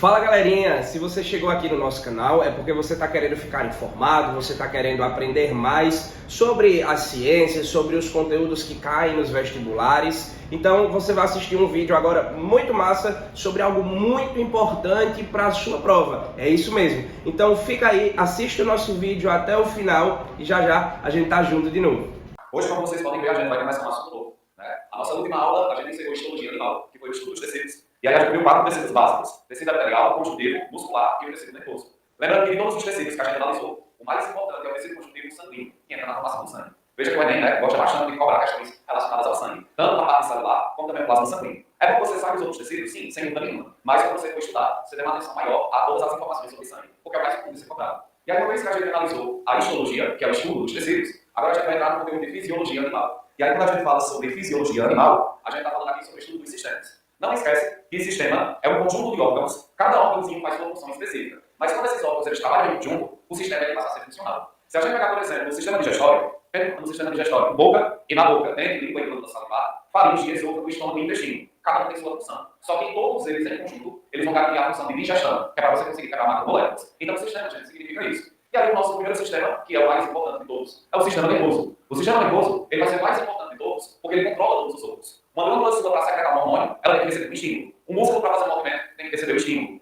Fala galerinha, se você chegou aqui no nosso canal é porque você está querendo ficar informado, você está querendo aprender mais sobre as ciências, sobre os conteúdos que caem nos vestibulares. Então você vai assistir um vídeo agora muito massa sobre algo muito importante para a sua prova. É isso mesmo. Então fica aí, assiste o nosso vídeo até o final e já já a gente tá junto de novo. Hoje, como vocês podem ver, a gente vai começar um assunto novo, né? A nossa última aula, a gente ensinou histologia animal, que foi o estudo dos tecidos. E aí a gente viu 4 tecidos básicos: tecido epitelial, conjuntivo, muscular e o tecido nervoso. Lembrando que de todos os tecidos que a gente analisou, o mais importante é o tecido conjuntivo sanguíneo, que entra na formação do sangue. Veja que o Enem, né, gosta bastante de cobrar questões relacionadas ao sangue, tanto na parte celular, como também no plasma sanguíneo. É bom você sabe os outros tecidos? Sim, sem dúvida nenhuma. Mas quando você for estudar, você tem uma atenção maior a todas as informações sobre sangue, porque é o mais comum de ser cobrado. E aí, uma vez que a gente analisou a histologia, que é o estudo dos tecidos, agora a gente vai entrar no conteúdo de fisiologia animal. E aí, quando a gente fala sobre fisiologia animal, a gente está falando aqui sobre o estudo dos sistemas. Não esquece que sistema é um conjunto de órgãos, cada órgãozinho faz uma função específica. Mas quando esses órgãos eles trabalham junto, o sistema ele passa a ser funcional. Se a gente pegar, por exemplo, o sistema digestório, no sistema digestório, boca e na boca, dente, língua e glândula salivar, faringe, esôfago, estômago e intestino. Cada um tem sua função. Só que todos eles, em conjunto, eles vão garantir a função de digestão, que é para você conseguir pegar macromoléculas. Então, o sistema, gente, significa isso. E aí, o nosso primeiro sistema, que é o mais importante de todos, é o sistema nervoso. O sistema nervoso, ele vai ser mais importante de todos, porque ele controla todos os outros. Uma glândula sua para secretar um hormônio, ela tem que receber um estímulo. Um músculo para fazer um movimento tem que receber o estímulo.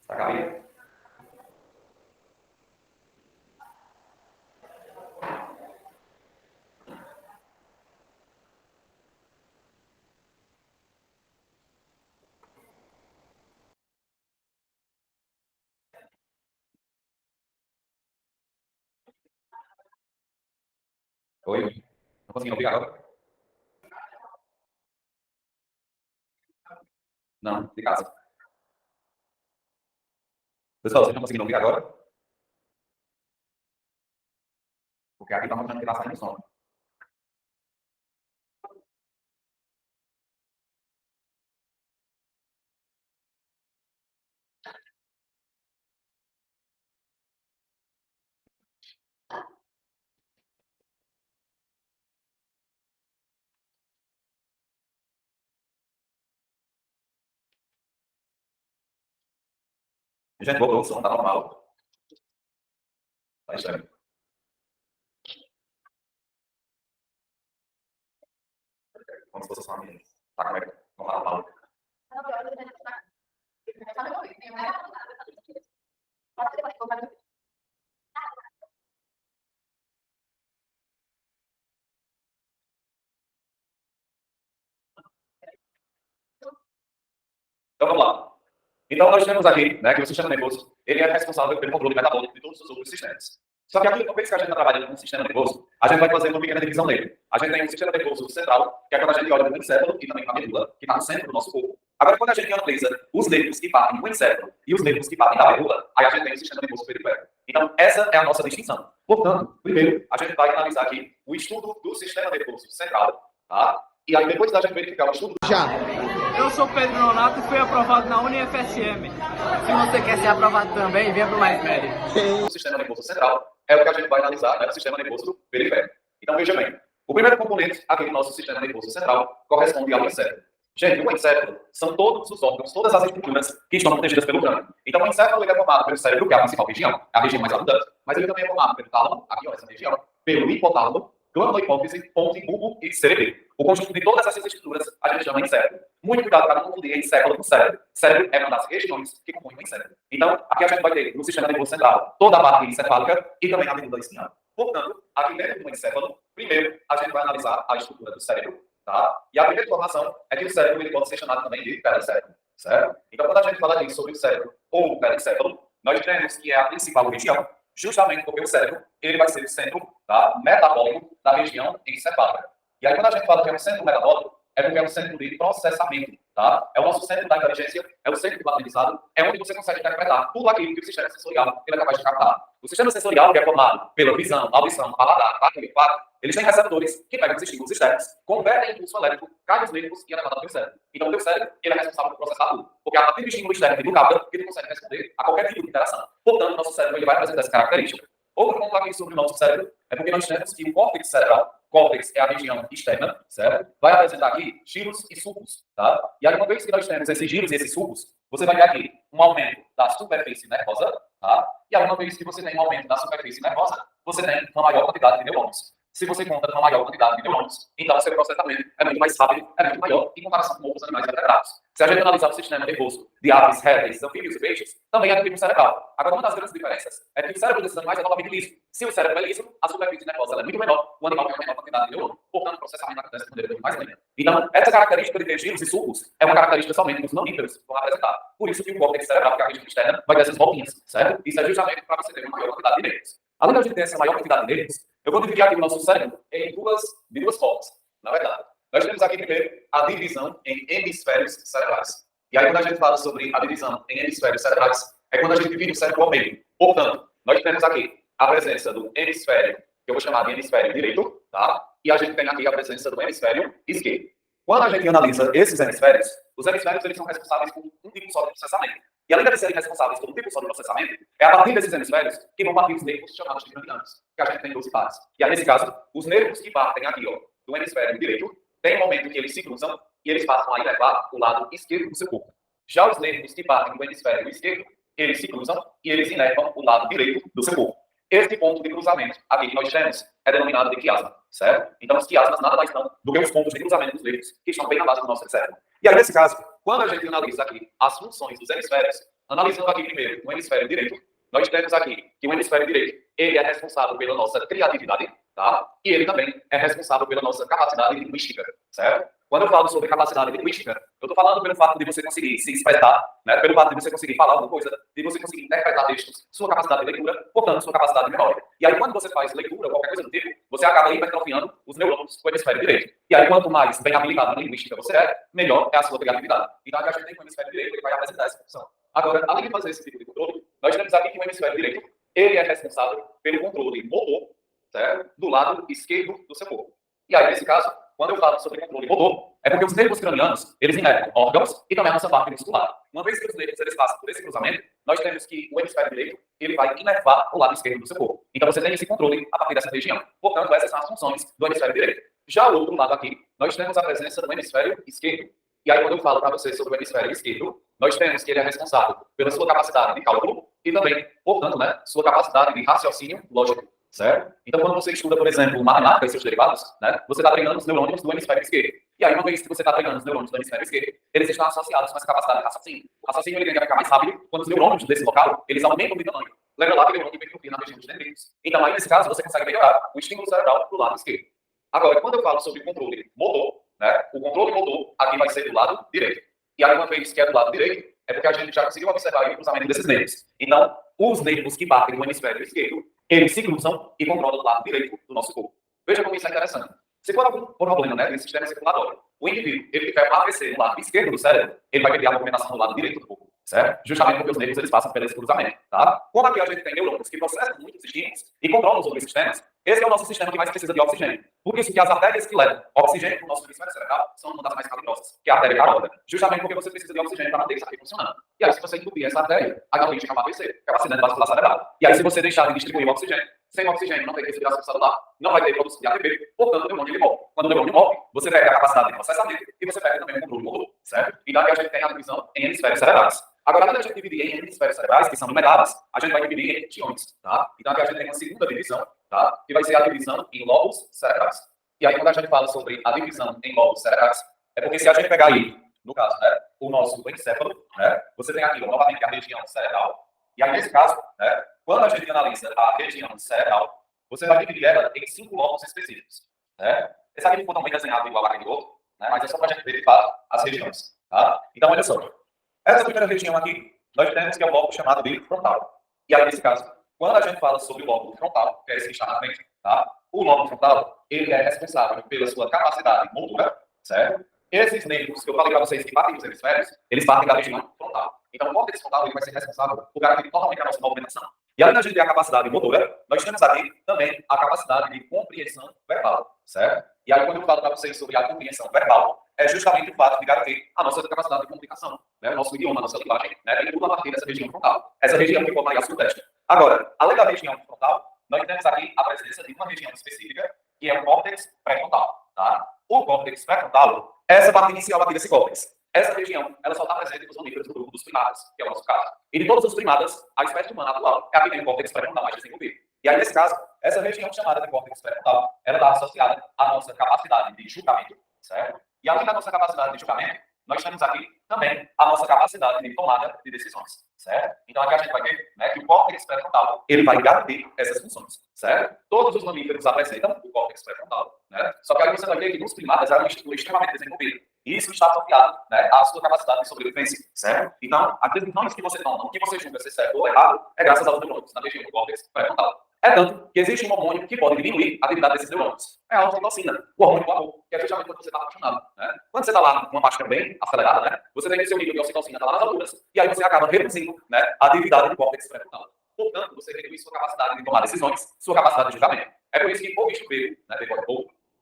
Tá cabendo? Oi? Não consegui ouvir agora? Não, de casa. Pessoal, vocês não conseguiram ouvir agora? Porque aqui está mostrando que está saindo som. Gente, voltou, o som está normal. Tá estranho. Como se fosse só uma menina. Tá, como é que... Vamos lá, Paulo. Então, vamos lá. Então, nós temos aqui, né, que o sistema nervoso, ele é responsável pelo controle metabólico de todos os outros sistemas. Só que aqui, uma vez que a gente está trabalhando com o sistema nervoso, a gente vai fazer uma pequena divisão nele. A gente tem um sistema nervoso central, que é quando a gente olha para o encéfalo e também para a medula, que está no centro do nosso corpo. Agora, quando a gente analisa os nervos que partem do encéfalo e os nervos que partem da medula, aí a gente tem o sistema nervoso periférico. Então, essa é a nossa distinção. Portanto, primeiro, a gente vai analisar aqui o estudo do sistema nervoso central, tá? E aí, depois da gente verificar o estudo... Já. Eu sou Pedro Nonato e fui aprovado na UniFSM. Se você quer ser aprovado também, venha para o Mais Médio. O sistema nervoso central é o que a gente vai analisar, né, o sistema nervoso periférico. Então, veja bem, o primeiro componente aqui do nosso sistema nervoso central corresponde ao encéfalo. Gente, o encéfalo são todos os órgãos, todas as estruturas que estão protegidas pelo crânio. Então, o encéfalo ele é formado pelo cérebro, que é a principal região, é a região mais abundante, mas ele também é formado pelo tálamo, aqui, ó, essa região, pelo hipotálamo, glândula hipófise, ponte, bulbo e cerebelo. O conjunto de todas essas estruturas a gente chama encéfalo. Muito cuidado para não confundir encéfalo com cérebro. Cérebro é uma das regiões que compõem o encéfalo. Então, aqui a gente vai ter no sistema nervoso central toda a parte encefálica e também a medula espinhal. Portanto, aqui dentro do encéfalo, primeiro a gente vai analisar a estrutura do cérebro, tá? E a primeira informação é que o cérebro ele pode ser chamado também de perencéfalo, certo? Então, quando a gente fala sobre o cérebro ou o perencéfalo, nós temos que é a principal região, justamente porque o cérebro ele vai ser o centro, tá, metabólico da região encefálica. E aí, quando a gente fala que é um centro metabólico, é porque é um centro de processamento. tá? É o nosso centro da inteligência, é o centro do aprendizado, é onde você consegue interpretar tudo aquilo que o sistema sensorial ele é capaz de captar. O sistema sensorial, que é formado pela visão, audição, paladar, tato e olfato, eles têm receptores que pegam os estímulos externos, convertem em impulso elétrico, caem nos nervos e é levado ao teu cérebro. Então, o teu cérebro ele é responsável por processar tudo, porque a partir do estímulo externo que tu capta, que tu consegue responder a qualquer tipo de interação. Portanto, o nosso cérebro ele vai apresentar essa característica. Outro ponto aqui sobre o nosso cérebro é porque nós temos que o córtex cerebral, córtex é a região externa, certo? Vai apresentar aqui giros e sulcos, tá? E aí, uma vez que nós temos esses giros e esses sulcos, você vai ter aqui um aumento da superfície nervosa, tá? E aí, uma vez que você tem um aumento da superfície nervosa, você tem uma maior quantidade de neurônios. Se você conta com uma maior quantidade de neurônios, então o seu processamento é muito mais rápido, é muito maior em comparação com outros animais vertebrados. Se a gente analisar o sistema nervoso de aves, répteis, anfíbios e peixes, também é do tipo cerebral. Agora, uma das grandes diferenças é que o cérebro desses animais é totalmente liso. Se o cérebro é liso, a superfície nervosa é muito menor, o animal tem uma menor quantidade de neurônio, portanto, o processamento acontece de maneira muito mais lenta. Então, essa característica de ter giros e sulcos é uma característica somente que os mamíferos vão apresentar. Por isso que o córtex cerebral, que é a região externa, vai ter essas voltinhas, certo? Isso é justamente para você ter uma maior quantidade de nervos. Além da gente ter essa maior quantidade de nervos, eu vou dividir aqui o nosso cérebro de duas formas, na verdade. Nós temos aqui primeiro a divisão em hemisférios cerebrais. E aí, quando a gente fala sobre a divisão em hemisférios cerebrais, é quando a gente divide o cérebro ao meio. Portanto, nós temos aqui a presença do hemisfério, que eu vou chamar de hemisfério direito, tá? E a gente tem aqui a presença do hemisfério esquerdo. Quando a gente analisa esses hemisférios, os hemisférios eles são responsáveis por um tipo só de processamento. E além de serem responsáveis por um tipo só de processamento, é a partir desses hemisférios que vão partir os nervos chamados de ganglianos, que a gente tem 12 pares. E aí, nesse caso, os nervos que partem aqui, ó, do hemisfério direito, tem um momento que eles se cruzam e eles passam a inervar o lado esquerdo do seu corpo. Já os nervos que partem do hemisfério esquerdo, eles se cruzam e eles inervam o lado direito do seu corpo. Este ponto de cruzamento aqui que nós temos é denominado de quiasma, certo? Então, os quiasmas nada mais são do que os pontos de cruzamento dos nervos que estão bem na base do nosso cérebro. E aí, nesse caso, quando a gente analisa aqui as funções dos hemisférios, analisando aqui primeiro o hemisfério direito, nós temos aqui que o hemisfério direito ele é responsável pela nossa criatividade, tá? E ele também é responsável pela nossa capacidade linguística, certo? Quando eu falo sobre capacidade linguística, eu estou falando pelo fato de você conseguir se expressar, né? Pelo fato de você conseguir falar alguma coisa, de você conseguir interpretar textos, sua capacidade de leitura, portanto, sua capacidade de memória. E aí, quando você faz leitura ou qualquer coisa do tipo, você acaba hipertrofiando os neurônios do hemisfério direito. E aí, quanto mais bem habilitado na linguística você é, melhor é a sua criatividade. Então, aqui a gente tem que o hemisfério direito, ele vai apresentar essa função. Agora, além de fazer esse tipo de controle, nós temos aqui que o hemisfério direito, ele é responsável pelo controle motor, certo? Do lado esquerdo do seu corpo. E aí, nesse caso, quando eu falo sobre controle motor, é porque os nervos cranianos, eles inervam órgãos e também a nossa parte muscular. Uma vez que os nervos eles passam por esse cruzamento, nós temos que o hemisfério direito, ele vai inervar o lado esquerdo do seu corpo. Então você tem esse controle a partir dessa região. Portanto, essas são as funções do hemisfério direito. Já o outro lado aqui, nós temos a presença do hemisfério esquerdo. E aí, quando eu falo para você sobre o hemisfério esquerdo, nós temos que ele é responsável pela sua capacidade de cálculo e também, portanto, né, sua capacidade de raciocínio lógico. Certo? Então, quando você estuda, por exemplo, matemática e seus derivados, né, você está treinando os neurônios do hemisfério esquerdo. E aí, uma vez que você está treinando os neurônios do hemisfério esquerdo, eles estão associados com essa capacidade de raciocínio. O raciocínio ele tende a ficar mais rápido quando os neurônios desse local, eles aumentam de tamanho. Lembra lá que o neurônio hipertrofia na região dos dendritos. Então, aí, nesse caso, você consegue melhorar o estímulo cerebral do lado esquerdo. Agora, quando eu falo sobre controle motor, né, o controle motor aqui vai ser do lado direito. E aí, uma vez que é do lado direito, é porque a gente já conseguiu observar o cruzamento desses nervos. Então, os nervos que partem do hemisfério esquerdo, eles se cruzam e controlam o lado direito do nosso corpo. Veja como isso é interessante. Se for algum problema, né, nesse sistema circulatório, o indivíduo, ele tiver um AVC no lado esquerdo do cérebro, ele vai perder a movimentação no lado direito do corpo, certo? Justamente porque os nervos, eles passam por esse cruzamento, tá? Como aqui a gente tem neurônios que processam muitos estímulos e controlam os outros sistemas, esse é o nosso sistema que mais precisa de oxigênio. Por isso que as artérias que levam oxigênio para o nosso hemisfério cerebral são uma das mais calorosas, que é a artéria carótida. Justamente porque você precisa de oxigênio para manter isso aqui funcionando. E aí, se você entupir essa artéria, a galera chama AVC, que é o acidente vascular cerebral. E aí, se você deixar de distribuir o oxigênio, sem oxigênio não tem respiração celular, não vai ter produção de ATP, portanto, o neurônio ele morre. Quando o neurônio morre, você perde a capacidade de processamento e você perde também o controle motor, certo? E daí a gente tem a divisão em hemisférios cerebrais. Agora, além da gente dividir em hemisférios cerebrais, que são numeradas, a gente vai dividir em regiões, tá? Então, aqui a gente tem uma segunda divisão, tá? Que vai ser a divisão em lóbulos cerebrais. E aí, quando a gente fala sobre a divisão em lóbulos cerebrais, é porque se a gente pegar aí, no caso, né, o nosso encéfalo, né, você tem aqui, novamente, a região cerebral. E aí, nesse caso, né, quando a gente analisa a região cerebral, você vai dividir ela em 5 lóbulos específicos, né? Esse aqui ficou também desenhado igual aquele outro, né, mas é só para a gente verificar as regiões, tá? Então, olha só. Essa primeira região aqui, nós temos que é o lóbulo chamado de frontal. E aí, nesse caso, quando a gente fala sobre o lóbulo frontal, que é esse que está na frente, tá? O lóbulo frontal, ele é responsável pela sua capacidade motora, certo? Esses nervos que eu falei para vocês que partem dos hemisférios, eles partem da região frontal. Então, o córtex frontal ele vai ser responsável por garantir totalmente a nossa movimentação. E além da gente ter a capacidade motora, nós temos aqui também a capacidade de compreensão verbal, certo? E aí, quando eu falo para vocês sobre a compreensão verbal, é justamente o fato de garantir a nossa capacidade de comunicação, né? O nosso idioma, a nossa linguagem, né? Tem tudo a partir dessa região frontal. Essa região que forma a sudeste. Agora, além da região frontal, nós temos aqui a presença de uma região específica, que é o córtex pré-frontal, tá? O córtex pré-frontal, essa parte inicial aqui desse córtex. Essa região, ela só está presente nos mamíferos do grupo dos primatas, que é o nosso caso. E de todos os primatas, a espécie humana atual é a que tem o córtex pré-frontal mais desenvolvido. E aí, nesse caso, essa região chamada de córtex pré-frontal, ela está associada à nossa capacidade de julgamento, certo? E além da nossa capacidade de julgamento, nós temos aqui também a nossa capacidade de tomada de decisões, certo? Então, aqui a gente vai ver, né, que o córtex pré-frontal, ele vai garantir essas funções, certo? Todos os mamíferos apresentam o córtex pré-frontal, né? Só que aí você vai ver que nos primatas é uma estrutura extremamente desenvolvida. E isso está associado, né, à sua capacidade de sobrevivência, certo? Então, as decisões que você toma, o que você julga ser certo ou errado, é graças aos neurônios na região do córtex pré-frontal. É tanto que existe um hormônio que pode diminuir a atividade desses neurônios. É a ocitocina, o hormônio do amor, que é justamente quando você está apaixonado, né? Quando você está lá numa paixão bem acelerada, né, você tem que seu nível de ocitocina está lá nas alturas, e aí você acaba reduzindo, né, a atividade do córtex pré-frontal. Portanto, você reduz sua capacidade de tomar decisões, sua capacidade de julgamento. É por isso que o bicho feio, né,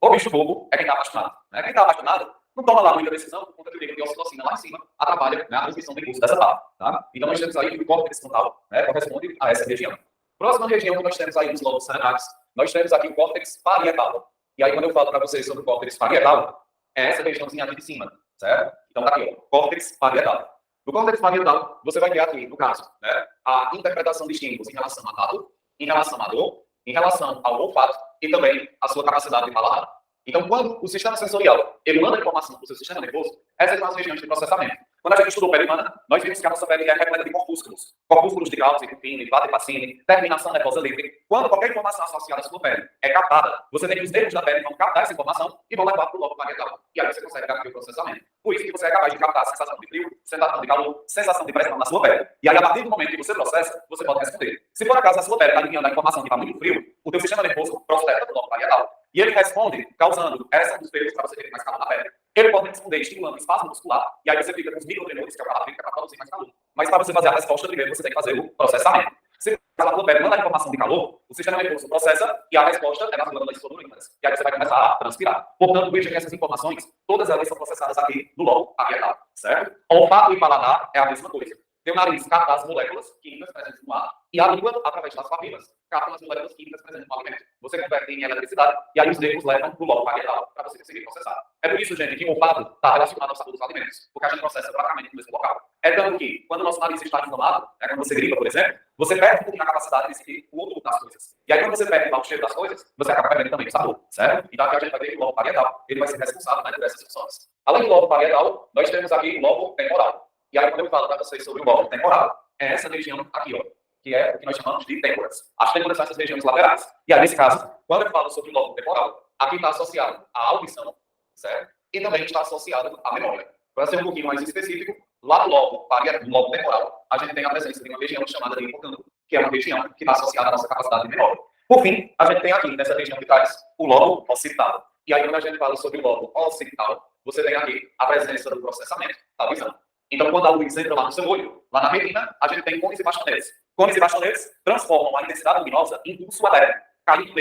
o bicho bobo é quem está apaixonado. Né? Quem está apaixonado não toma lá muita decisão, por conta que o nível de ocitocina lá em cima atrapalha, né, a transmissão do impulso dessa parte. Tá? Então, nós temos aí que o córtex frontal, né, corresponde a essa região. Próxima região que nós temos aí nos lobos cerebrais, nós temos aqui o córtex parietal. E aí, quando eu falo para vocês sobre o córtex parietal, é essa regiãozinha aqui de cima, certo? Então, tá aqui, ó, córtex parietal. No córtex parietal, você vai ter aqui, no caso, né, a interpretação de estímulos em relação a tato, em relação à dor, em relação ao olfato e também a sua capacidade de paladar. Então, quando o sistema sensorial ele manda informação para o seu sistema nervoso, essas são as regiões de processamento. Quando a gente estudou pele humana, nós vimos que a nossa pele é repleta de corpúsculos. Corpúsculos de Gauss, Pupine, Vater-Pacini, terminação nervosa livre. Quando qualquer informação associada à sua pele é captada, você tem que os nervos da pele vão captar essa informação e vão levar para o lobo parietal. E aí você consegue garantir o processamento. Por isso que você é capaz de captar a sensação de frio, sensação de calor, sensação de pressão na sua pele. E aí, a partir do momento que você processa, você pode responder. Se por acaso a sua pele está enviando a informação que está muito frio, o teu sistema nervoso prospecta do lobo parietal. E ele responde causando essa dos pelos para você ter mais calor na pele. Ele pode responder estimulando o espasmo muscular, e aí você fica com os microtremores, que é o calafrio, que é para produzir mais calor. Mas para você fazer a resposta, primeiro você tem que fazer o processamento. Se a tua pele manda a informação de calor, o sistema nervoso processa e a resposta é nas glândulas sudoríparas. E aí você vai começar a transpirar. Portanto, veja que essas informações, todas elas são processadas aqui no lobo parietal, certo? Olfato e paladar é a mesma coisa. Teu nariz capta as moléculas químicas presentes no ar e a língua, através das papilas, capta as moléculas químicas presentes no alimento. Você converte em eletricidade e aí os nervos levam para o lobo parietal para você conseguir processar. É por isso, gente, que o olfato está relacionado ao sabor dos alimentos, porque a gente processa praticamente no mesmo local. É tanto que, quando o nosso nariz está inflamado, né, quando você gripa, por exemplo, você perde um pouquinho a capacidade de sentir o odor das coisas. E aí, quando você perde o cheiro das coisas, você acaba perdendo também o sabor, certo? Então, aqui a gente vai ver que o lobo parietal ele vai ser responsável, né, por essas funções. Além do lobo parietal, nós temos aqui o lobo temporal. E aí, quando eu falo para vocês sobre o lobo temporal, é essa região aqui, ó, que é o que nós chamamos de têmporas. As têmporas são essas regiões laterais. E aí, nesse caso, quando eu falo sobre o lobo temporal, aqui está associado à audição, certo? E também está associado à memória. Para ser um pouquinho mais específico, lá no lobo temporal, a gente tem a presença de uma região chamada de hipocampo, que é uma região que está associada à nossa capacidade de memória. Por fim, a gente tem aqui, nessa região de trás, o lobo occipital. E aí, quando a gente fala sobre o lobo occipital, você tem aqui a presença do processamento da visão. Então, quando a luz entra lá no seu olho, lá na retina, a gente tem cones e bastonetes. Cones e bastonetes transformam a intensidade luminosa em pulso elétrico. Caindo do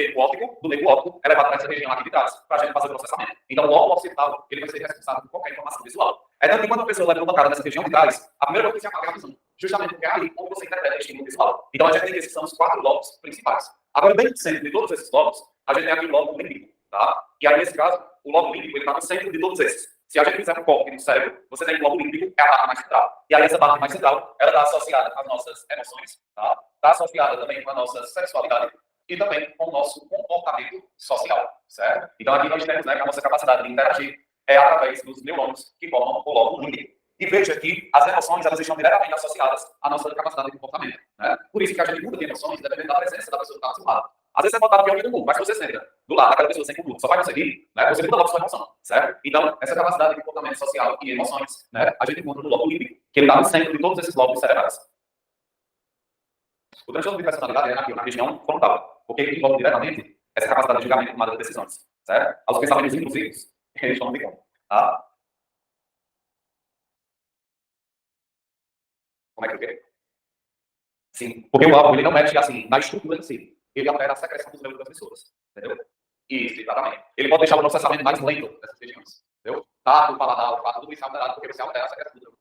nervo óptico, é levado para essa região aqui de trás, para a gente fazer o processamento. Então, o lobo occipital, ele vai ser responsável por qualquer informação visual. É tanto que quando a pessoa leva uma cara nessa região de trás, a primeira coisa que se apaga é a visão. Justamente porque é ali onde você interpreta o estímulo visual. Então, a gente tem esses são os 4 lobos principais. Agora, bem no centro de todos esses lobos, a gente tem aqui o lobo límbico, tá? E aí, nesse caso, o lobo límbico, ele está no centro de todos esses. Se a gente fizer um corte no cérebro, você tem o lobo límbico, é a parte mais central. E aí, essa parte mais central, ela está associada às nossas emoções, tá? Está associada também com a nossa sexualidade e também com o nosso comportamento social, certo? Então, aqui nós temos, né, que a nossa capacidade de interagir é através dos neurônios que formam o lobo límbico. E veja que as emoções, elas estão diretamente associadas à nossa capacidade de comportamento, né? Por isso que a gente muda de emoções dependendo da presença da pessoa que está do seu lado. Às vezes você pode estar no pior do mundo, mas se você senta do lado daquela pessoa sem conduto, só vai conseguir, né? Você muda logo sua emoção, certo? Então, essa capacidade de comportamento social e emoções, né? A gente encontra no lobo límbico, que ele está no centro de todos esses lobos cerebrais. O transtorno de personalidade é aqui, na região frontal, porque ele envolve diretamente essa capacidade de julgamento e tomada de decisões, certo? Aos pensamentos intrusivos, eles estão ligando, tá? Como é que é? Sim, porque o álcool ele não mexe assim na estrutura em si. Ele altera a secreção dos neurotransmissores. Entendeu? Isso, exatamente. Ele pode deixar o processamento mais lento dessas regiões. Entendeu? Tato, paladar, olfato, tudo isso é alterado porque você altera a secreção do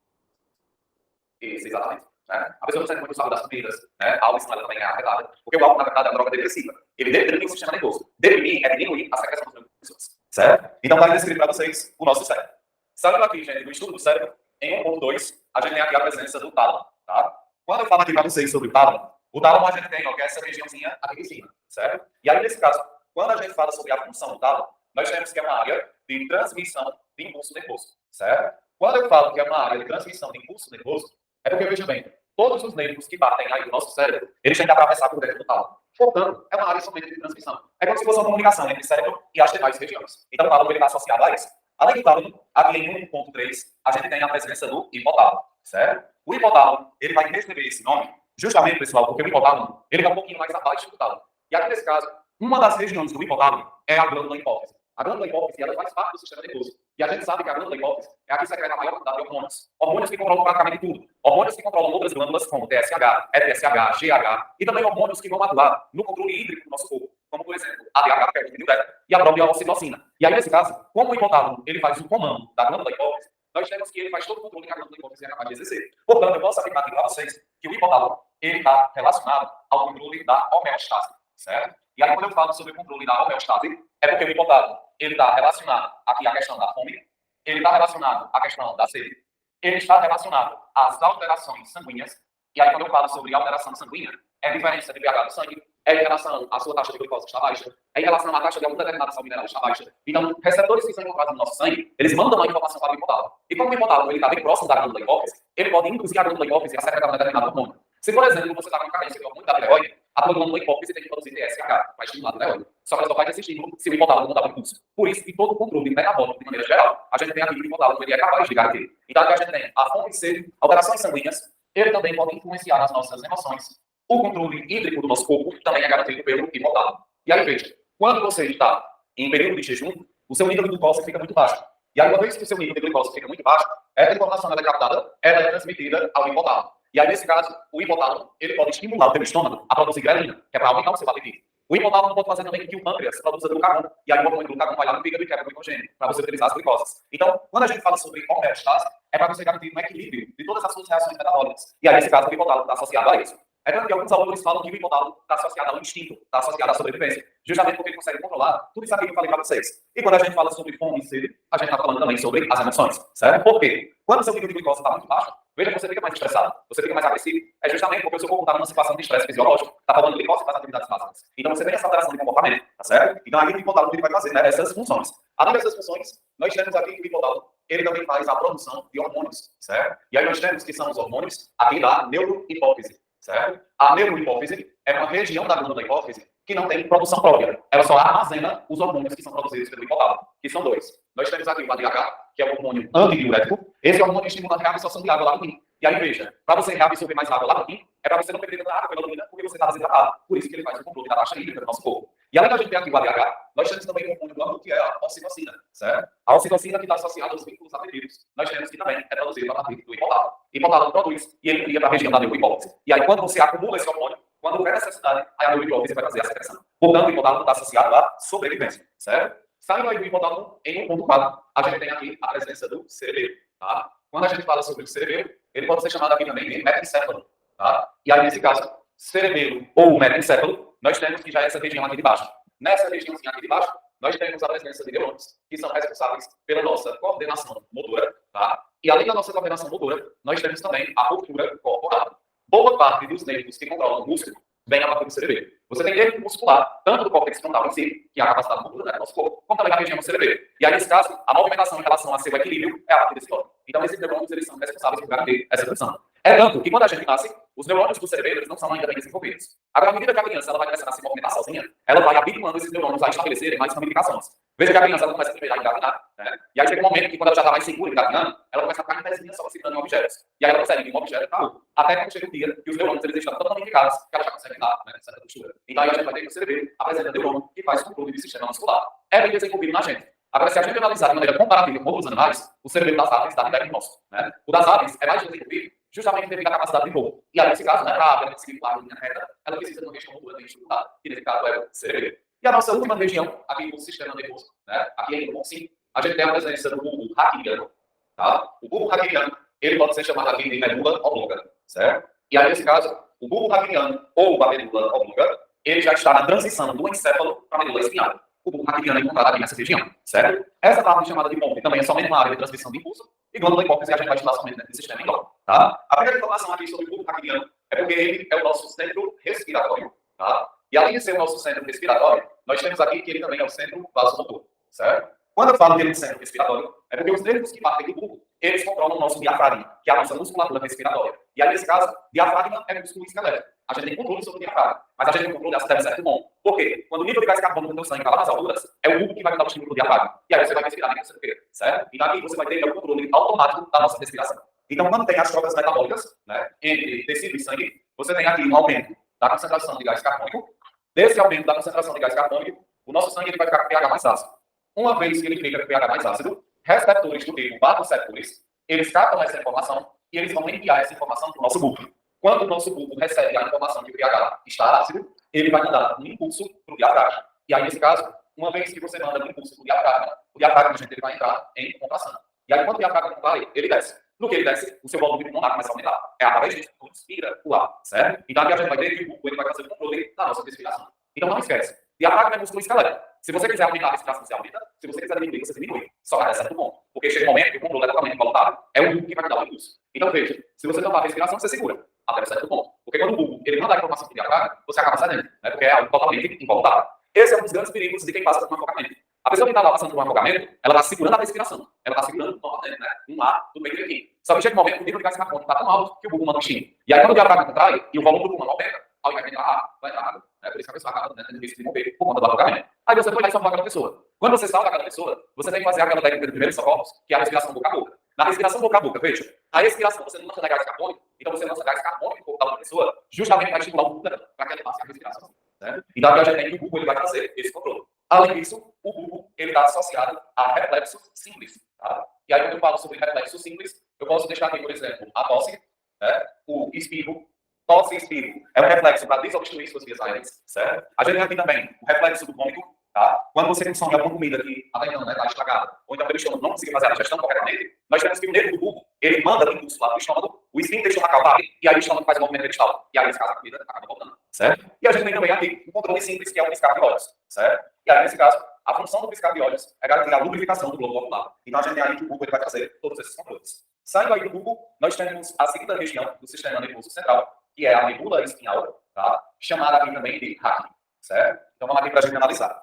Isso, exatamente. Né? A pessoa não sente muito sabor das comidas, né? A audição ela também é afetada. Porque o álcool, na verdade, é uma droga depressiva. Ele deprime o sistema nervoso. Deprimir é diminuir a secreção dos neurotransmissores. Certo? Então, vai descrever para vocês o nosso cérebro. Sabe aqui, gente, do estudo do cérebro, em 1.2, a gente tem aqui a presença do tálamo. Tá? Quando eu falo aqui para vocês sobre o tálamo a gente tem, ó, que é essa regiãozinha aqui em cima, certo? E aí, nesse caso, quando a gente fala sobre a função do tálamo, nós temos que é uma área de transmissão de impulso nervoso, certo? Quando eu falo que é uma área de transmissão de impulso nervoso, é porque, veja bem, todos os nervos que batem aí no nosso cérebro, eles têm que atravessar por dentro do tálamo. Portanto, é uma área somente de transmissão. É como se fosse uma comunicação entre o cérebro e as demais regiões. Então, o tálamo ele está associado a isso. Além do tálamo, aqui em 1.3, a gente tem a presença do hipotálamo, certo? O hipotálamo, ele vai receber esse nome, justamente, pessoal, porque o hipotálamo, ele vai um pouquinho mais abaixo do tálamo. E aqui, nesse caso, uma das regiões do hipotálamo é a glândula hipófise. A glândula hipófise, ela faz parte do sistema nervoso. E a gente sabe que a glândula hipófise é a que secreta a maior quantidade de hormônios. Hormônios que controlam praticamente tudo. Hormônios que controlam outras glândulas, como TSH, FSH, GH, e também hormônios que vão atuar no controle hídrico do nosso corpo, como, por exemplo, a DHA, que é o diurético, e a própria ocitocina. E aí, nesse caso, como o hipotálamo ele faz o comando da glândula hipófise, nós temos que ele faz todo o controle que a glândula hipófise é capaz de exercer. Portanto, eu posso afirmar aqui para vocês que o hipotálamo ele está relacionado ao controle da homeostase, certo? E aí, quando eu falo sobre o controle da homeostase, é porque o hipotálamo ele está relacionado aqui à questão da fome, ele está relacionado à questão da sede, ele está relacionado às alterações sanguíneas. E aí, quando eu falo sobre alteração sanguínea, é a diferença de pH do sangue, é em relação à sua taxa de glicose que está baixa, é em relação à taxa de algum determinado sal mineral que está baixa. Então, receptores que são encontrados no nosso sangue, eles mandam uma informação para o hipotálamo. E como o hipotálamo ele está bem próximo da glândula hipófise, ele pode induzir a glândula hipófise a secretar um determinado hormônio. Se, por exemplo, você está com carência de hormônio da tireoide, a tua glândula hipófise tem que produzir TSH, vai estimular a tireoide. Só que ela só faz esse estímulo se o hipotálamo não dá o impulso. Por isso que todo o controle metabólico, de maneira geral, a gente tem aqui que o hipotálamo ele é capaz de garantir. Então, aqui a gente tem a fome de sede, alterações sanguíneas, ele também pode influenciar nas nossas emoções. O controle hídrico do nosso corpo também é garantido pelo hipotálamo. E aí, veja, quando você está em período de jejum, o seu nível de glicose fica muito baixo. E aí, uma vez que o seu nível de glicose fica muito baixo, essa informação ela é captada, ela é transmitida ao hipotálamo. E aí, nesse caso, o hipotálamo ele pode estimular o teu estômago a produzir grelina, que é para aumentar o seu apetite. O hipotálamo pode fazer também com que o pâncreas produza glucagon. E aí, o hormônio glucagon vai lá no fígado e quebra o glicogênio, para você utilizar as glicoses. Então, quando a gente fala sobre homeostase, é para você garantir um equilíbrio de todas as suas reações metabólicas. E aí, nesse caso, o hipotálamo está associado a isso. É tanto que alguns autores falam que o hipotálamo está associado ao instinto, está associado à sobrevivência, justamente porque ele consegue controlar tudo isso aqui que eu falei para vocês. E quando a gente fala sobre fome e sede, a gente está falando também sobre as emoções, certo? Por quê? Quando o seu nível de glicose está muito baixo, veja que você fica mais estressado, você fica mais agressivo, é justamente porque o seu corpo está numa situação de estresse fisiológico, está falando glicose para as atividades básicas. Então você tem essa alteração de comportamento, tá certo? Então aí o hipotálamo ele vai fazer, né, essas funções. Além dessas funções, nós temos aqui que o hipotálamo ele também faz a produção de hormônios, certo? E aí nós temos que são os hormônios aqui da neurohipófise. Certo? A neurohipófise é uma região da glândula hipófise que não tem produção própria. Ela só armazena os hormônios que são produzidos pelo hipotálamo, que são dois. Nós temos aqui o ADH, que é o hormônio antidiurético. Esse hormônio estimula a reabsorção de água lá no rim. E aí, veja, para você reabsorver mais água lá no rim, é para você não perder tanta água pela urina, porque você está desidratado. Por isso que ele faz o controle da taxa hídrica do nosso corpo. E além da gente ter aqui o ADH, nós temos também o hormônio do âmago, que é a ocitocina, certo? A ocitocina que está associada aos vínculos afetivos. Nós temos que também é produzido a partir do hipotálamo. O hipotálamo produz e ele cria para a região da neurohipófise. E aí, quando você acumula esse hormônio, quando houver necessidade, aí a neurohipófise vai fazer a secreção. Portanto, o hipotálamo está associado à sobrevivência, certo? Saindo aí do hipotálamo, em 1.4, a gente tem aqui a presença do cerebelo, tá? Quando a gente fala sobre o cerebelo, ele pode ser chamado aqui também de metencéfalo, tá? E aí, nesse caso, cerebelo ou metencéfalo, nós temos que já essa região aqui de baixo. Nessa regiãozinha aqui de baixo, nós temos a presença de neurônios, que são responsáveis pela nossa coordenação motora, tá? E além da nossa coordenação motora, nós temos também a postura corporal. Boa parte dos nervos que controlam o músculo vem a partir do cerebelo. Você tem nervo muscular, tanto do córtex frontal em si, que é a capacidade motora do nosso corpo, como também da região do cerebelo. E aí, nesse caso, a movimentação em relação a seu equilíbrio é a partir desse órgão. Então, esses neurônios, eles são responsáveis por garantir essa função. É tanto que, quando a gente nasce, os neurônios do cerebelo eles não são ainda bem desenvolvidos. Agora, à medida que a criança ela vai começando a se movimentar sozinha, ela vai habituando esses neurônios a estabelecerem mais ramificações. Veja que a criança ela começa primeiro a engatinhar, né? E aí chega um momento que, quando ela já está mais segura engatinhando, ela começa a ficar em pezinha só segurando em objetos. E aí ela consegue ir um objeto para outro. Até quando chega o dia que os neurônios eles estão tão ramificados que ela já consegue dar, né, certa postura. Então, aí a gente vai ter que o cerebelo apresenta neurônio que faz controle do sistema muscular. É bem desenvolvido na gente. Agora, se a gente analisar de maneira comparativa com outros animais, o cerebelo das aves dá ideia do nosso, né? O das aves é mais desenvolvido justamente devido à capacidade de voo. E aí, nesse caso, né, para ela conseguir voar em linha reta, ela precisa de uma região motora estruturada, que nesse caso é o cerebelo. E a nossa última região, aqui o sistema nervoso, né, aqui em um sim, a gente tem a presença do bulbo raquidiano, tá? O bulbo raquidiano, ele pode ser chamado aqui de medula oblonga, certo? E aí, nesse caso, o bulbo raquidiano ou a medula oblonga, ele já está na transição do encéfalo para a medula espinhal. O bulbo raquidiano é encontrado aqui nessa região, certo? Essa parte chamada de ponte também é somente uma área de transmissão de impulso, e glândula hipófise a gente vai estudar somente nesse sistema endócrino, tá? A primeira informação aqui sobre o bulbo raquidiano é porque ele é o nosso centro respiratório, tá? E além de ser o nosso centro respiratório, nós temos aqui que ele também é o centro vasomotor, certo? Quando eu falo dele de centro respiratório, é porque os nervos que partem do bulbo, eles controlam o nosso diafragma, que é a nossa musculatura respiratória. E aí, nesse caso, diafragma é músculo esquelético. A gente tem controle sobre o diafragma, mas a gente tem controle até certo ponto. Por quê? Quando o nível de gás carbônico no teu sangue está lá nas alturas, é o bulbo que vai dar o estímulo do diafragma. E aí você vai respirar nem que você queira, certo? Então aqui você vai ter o controle automático da nossa respiração. Então, quando tem as trocas metabólicas, né, entre tecido e sangue, você tem aqui um aumento da concentração de gás carbônico. Desse aumento da concentração de gás carbônico, o nosso sangue ele vai ficar com pH mais ácido. Uma vez que ele fica com pH mais ácido, receptores do tipo vasoreceptores, eles captam essa informação e eles vão enviar essa informação para o nosso bulbo. Quando o nosso bulbo recebe a informação que o pH está ácido, ele vai mandar um impulso para o diafragma. E aí, nesse caso, uma vez que você manda um impulso para o diafragma, gente, ele vai entrar em contração. E aí, quando o diafragma contrai, ele desce. No que ele desce, o seu volume pulmonar começa a aumentar. É através disso que tu inspira o ar, certo? Então, aqui a gente vai ver que o bulbo ele vai fazer o controle da nossa respiração. Então, não esquece. Diafragma é músculo esquelético. Se você quiser aumentar a respiração, você aumenta. Se você quiser diminuir, você diminui. Só que até certo ponto. Porque chega um momento que o controle é totalmente voluntário. É o bulbo que vai dar o impulso. Então, veja. Se você tomar a respiração, você segura. Até certo ponto. Porque quando o bulbo ele manda a informação para o diafragma, você acaba cedendo. Né? Porque é algo totalmente involuntário. Esse é um dos grandes perigos de quem passa por um afogamento. A pessoa que está lá passando por um afogamento, ela está segurando a respiração. Ela está segurando né, um ar do meio direitinho. Só que chega um momento que o nível de gás carbônico está tão alto que o bulbo manda um xingo. E aí, quando o diafragma contrai e o volume do pulmão aumenta, ao invés de entrar água, vai entrar água. Por isso que a pessoa acaba tendo risco de morrer por conta do afogamento. Aí você foi lá e salvou aquela pessoa. Quando você salva aquela pessoa, você tem que fazer aquela técnica de primeiros socorros, que é a respiração boca a boca. Na respiração boca a boca, veja, a respiração você não lança gás carbônico, então você lança gás carbônico no corpo da outra pessoa, justamente para estimular o bulbo dela, para que ela passe a respiração. Certo? Então aqui a gente tem que o bulbo ele vai trazer esse controle. Além disso, o bulbo ele está associado a reflexo simples. Tá? E aí quando eu falo sobre reflexo simples, eu posso deixar aqui, por exemplo, a tosse, né? O espirro. Tosse e espirro é um reflexo para desobstruir suas vias aéreas, certo? A gente tem aqui também o reflexo do vômito, tá? Quando você consome alguma comida que até então está estragada, ou então pelo estômago não conseguir fazer a digestão corretamente, nós temos que o nervo do bulbo, ele manda o impulso lá para o estômago, o esfíncter estomacal abre, e aí o estômago faz o movimento peristal. E aí, nesse caso, a comida acaba voltando, certo? E a gente tem também aqui um controle simples, que é o piscar de olhos, certo? E aí, nesse caso, a função do piscar de olhos é garantir a lubrificação do globo ocular. Então, a gente tem aí que o bulbo ele vai fazer todos esses controles. Saindo aí do bulbo, nós temos a segunda região do sistema nervoso central, que é a medula espinhal, tá? Chamada aqui também de RAC, certo? Então vamos aqui para a gente analisar.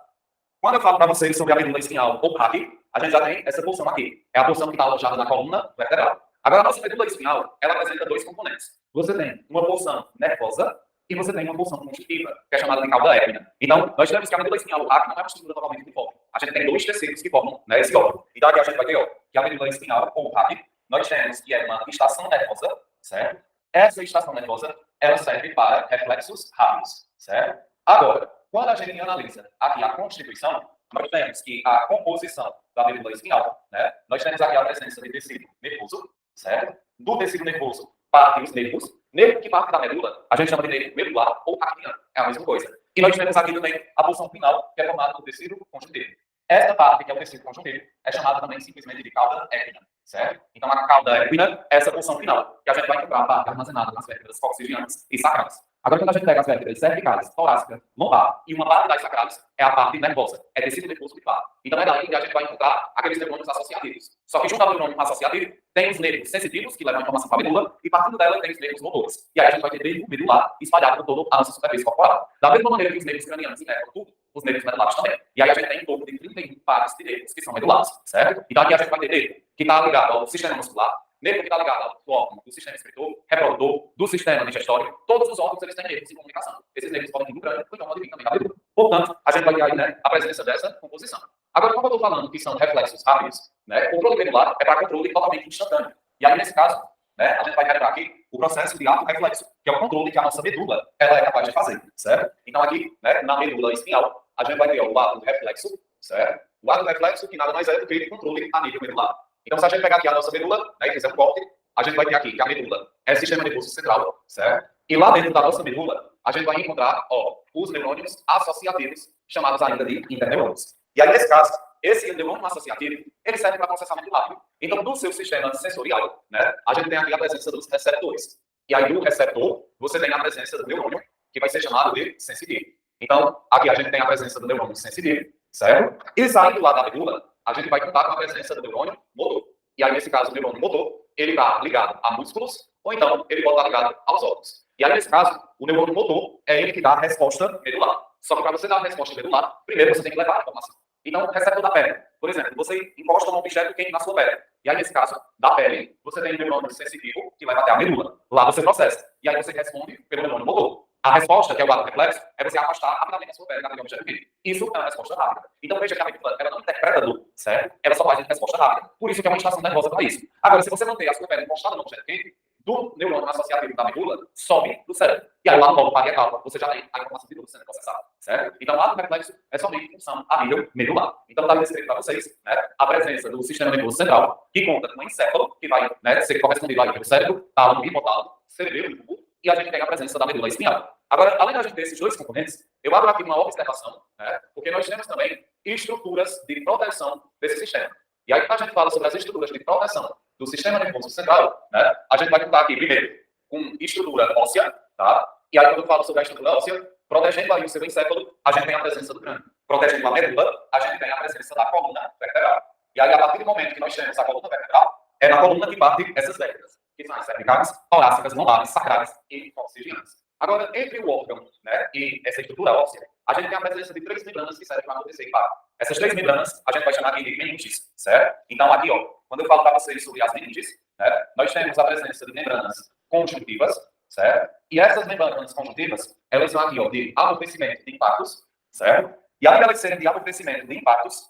Quando eu falo para vocês sobre a medula espinhal ou RAC, a gente já tem essa porção aqui. É a porção que está alojada na coluna vertebral. Agora, a nossa medula espinhal, ela apresenta dois componentes. Você tem uma porção nervosa e você tem uma porção conjuntiva, que é chamada de cauda equina. Então, nós temos que a medula espinhal ou RAC não é uma estrutura totalmente uniforme. A gente tem dois tecidos que formam, né, esse órgão. Então, aqui a gente vai ter ó, que a medula espinal ou RAC, nós temos que é uma estação nervosa, certo? Essa estação nervosa, ela serve para reflexos rápidos, certo? Agora, quando a gente analisa aqui a constituição, nós temos que a composição da medula espinhal, né? Nós temos aqui a presença de tecido nervoso, certo? Do tecido nervoso parte os nervos. Nervo que parte da medula, a gente chama de nervo medular ou aciniano, é a mesma coisa. E nós temos aqui também a porção final, que é formada por tecido conjuntivo. Esta parte, que é o tecido conjuntivo, é chamada também simplesmente de cauda equina, certo? Então, a cauda equina é essa porção final, que a gente vai encontrar a parte armazenada nas vértebras coxigeantes e sacrais. Agora, quando a gente pega as vértebras cervicais, torácica, lombar e uma parte das sacrais, é a parte nervosa, é tecido nervoso bipolar. Então, é daí que a gente vai encontrar aqueles neurônios associativos. Só que junto ao neurônio associativo, tem os nervos sensitivos, que levam a informação para a medula, e partindo dela tem os nervos motores. E aí a gente vai ter nervo medular espalhado por toda a nossa superfície corporal. Da mesma maneira que os nervos cranianos inervam tudo, os nervos medulares também. E aí a gente tem em torno de 31 pares de nervos que são medulares, certo? Então aqui a gente vai ter nervo que está ligado ao sistema muscular, nervo que está ligado ao órgão do sistema excretor, reprodutor, do sistema digestório. Todos os órgãos eles têm nervos de comunicação. Esses nervos podem vir do crânio, então podem vir também da medula. Portanto, a gente vai ter aí, né, a presença dessa composição. Agora, como eu estou falando que são reflexos rápidos, né, o controle medular é para controle totalmente instantâneo. E aí, nesse caso, né, a gente vai relembrar aqui o processo de ato reflexo, que é o controle que a nossa medula ela é capaz de fazer, certo? Então, aqui, né, na medula espinhal, a gente vai ter o ato reflexo, certo? O ato reflexo que nada mais é do que o controle a nível medular. Então, se a gente pegar aqui a nossa medula, né, e fizer um corte, a gente vai ter aqui que a medula é sistema nervoso central, certo? E lá dentro da nossa medula, a gente vai encontrar, os neurônios associativos, chamados ainda de interneurônios. E aí, nesse caso, esse neurônio associativo, ele serve para processamento rápido. Então, do seu sistema sensorial, né, a gente tem aqui a presença dos receptores. E aí, do receptor, você tem a presença do neurônio, que vai ser chamado de sensitivo. Então, aqui a gente tem a presença do neurônio sensitivo, certo? E saindo lá da medula, a gente vai contar com a presença do neurônio motor. E aí, nesse caso, o neurônio motor, ele está ligado a músculos, ou então ele pode estar ligado aos órgãos. E aí, nesse caso, o neurônio motor é ele que dá a resposta medular. Só que para você dar a resposta medular, primeiro você tem que levar a informação. Então, o receptor da pele. Por exemplo, você encosta um objeto quente na sua pele. E aí, nesse caso, da pele, você tem um neurônio sensitivo que leva até a medula. Lá você processa. E aí você responde pelo neurônio motor. A resposta, que é o ato reflexo, é você afastar rapidamente a sua pele daquele objeto quente. Isso é uma resposta rápida. Então, veja que a medula, ela não interpreta dor, certo? Ela só faz a resposta rápida. Por isso que é uma estação nervosa para isso. Agora, se você manter a sua pele encostada no objeto quente, do neurônio associativo da medula, sobe do cérebro. E aí, lá no lobo parietal, você já tem a informação de tudo sendo processada, certo? Então, o ato reflexo é somente função a nível medular. Então, está descrito para vocês, né, a presença do sistema nervoso central, que conta com o encéfalo, que vai, né, ser correspondido aí pelo cérebro, tálamo, hipotálamo, cerebelo, e a gente tem a presença da medula espinhal. Agora, além da gente ter esses dois componentes, eu abro aqui uma observação, né, porque nós temos também estruturas de proteção desse sistema. E aí, quando a gente fala sobre as estruturas de proteção do sistema nervoso central, né, a gente vai contar aqui, primeiro, com estrutura óssea, tá? E aí, quando eu falo sobre a estrutura óssea, protegendo aí o seu encéfalo, a gente tem a presença do crânio. Protegendo a medula, a gente tem a presença da coluna vertebral. E aí, a partir do momento que nós temos a coluna vertebral, é na coluna que partem essas vértebras, que são as cervicais, torácicas, lombares, sacrais e coxigeanas. Agora, entre o órgão, né, e essa estrutura óssea, a gente tem a presença de 3 membranas que servem para acontecer impacto. Essas 3 membranas, a gente vai chamar aqui de meninges, certo? Então, aqui, quando eu falo para vocês sobre as meninges, né, nós temos a presença de membranas conjuntivas, certo? E essas membranas conjuntivas, elas são aqui, de amortecimento de impactos, certo? E além de elas serem de amortecimento de impactos,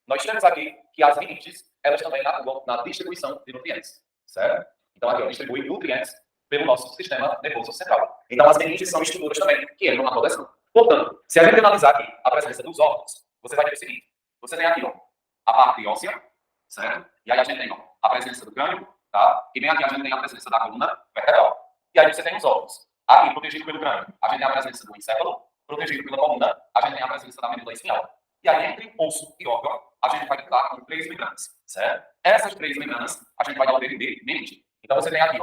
nós temos aqui que as meninges, elas também atuam na distribuição de nutrientes, certo? Então, aqui, distribui nutrientes pelo nosso sistema nervoso central. Então, as meninges são estruturas também que entram na proteção. Portanto, se a gente analisar aqui a presença dos órgãos, você vai ver o seguinte: você tem aqui, a parte óssea, certo? E aí a gente tem, a presença do crânio, tá? E bem aqui a gente tem a presença da coluna vertebral. E aí você tem os órgãos. Aqui, protegido pelo crânio, a gente tem a presença do encéfalo, protegido pela coluna, a gente tem a presença da medula espinhal. E aí, entre osso e órgão, a gente vai contar com 3 membranas, certo? Essas 3 membranas, a gente vai dar o nome de meninge. Então, você tem aqui,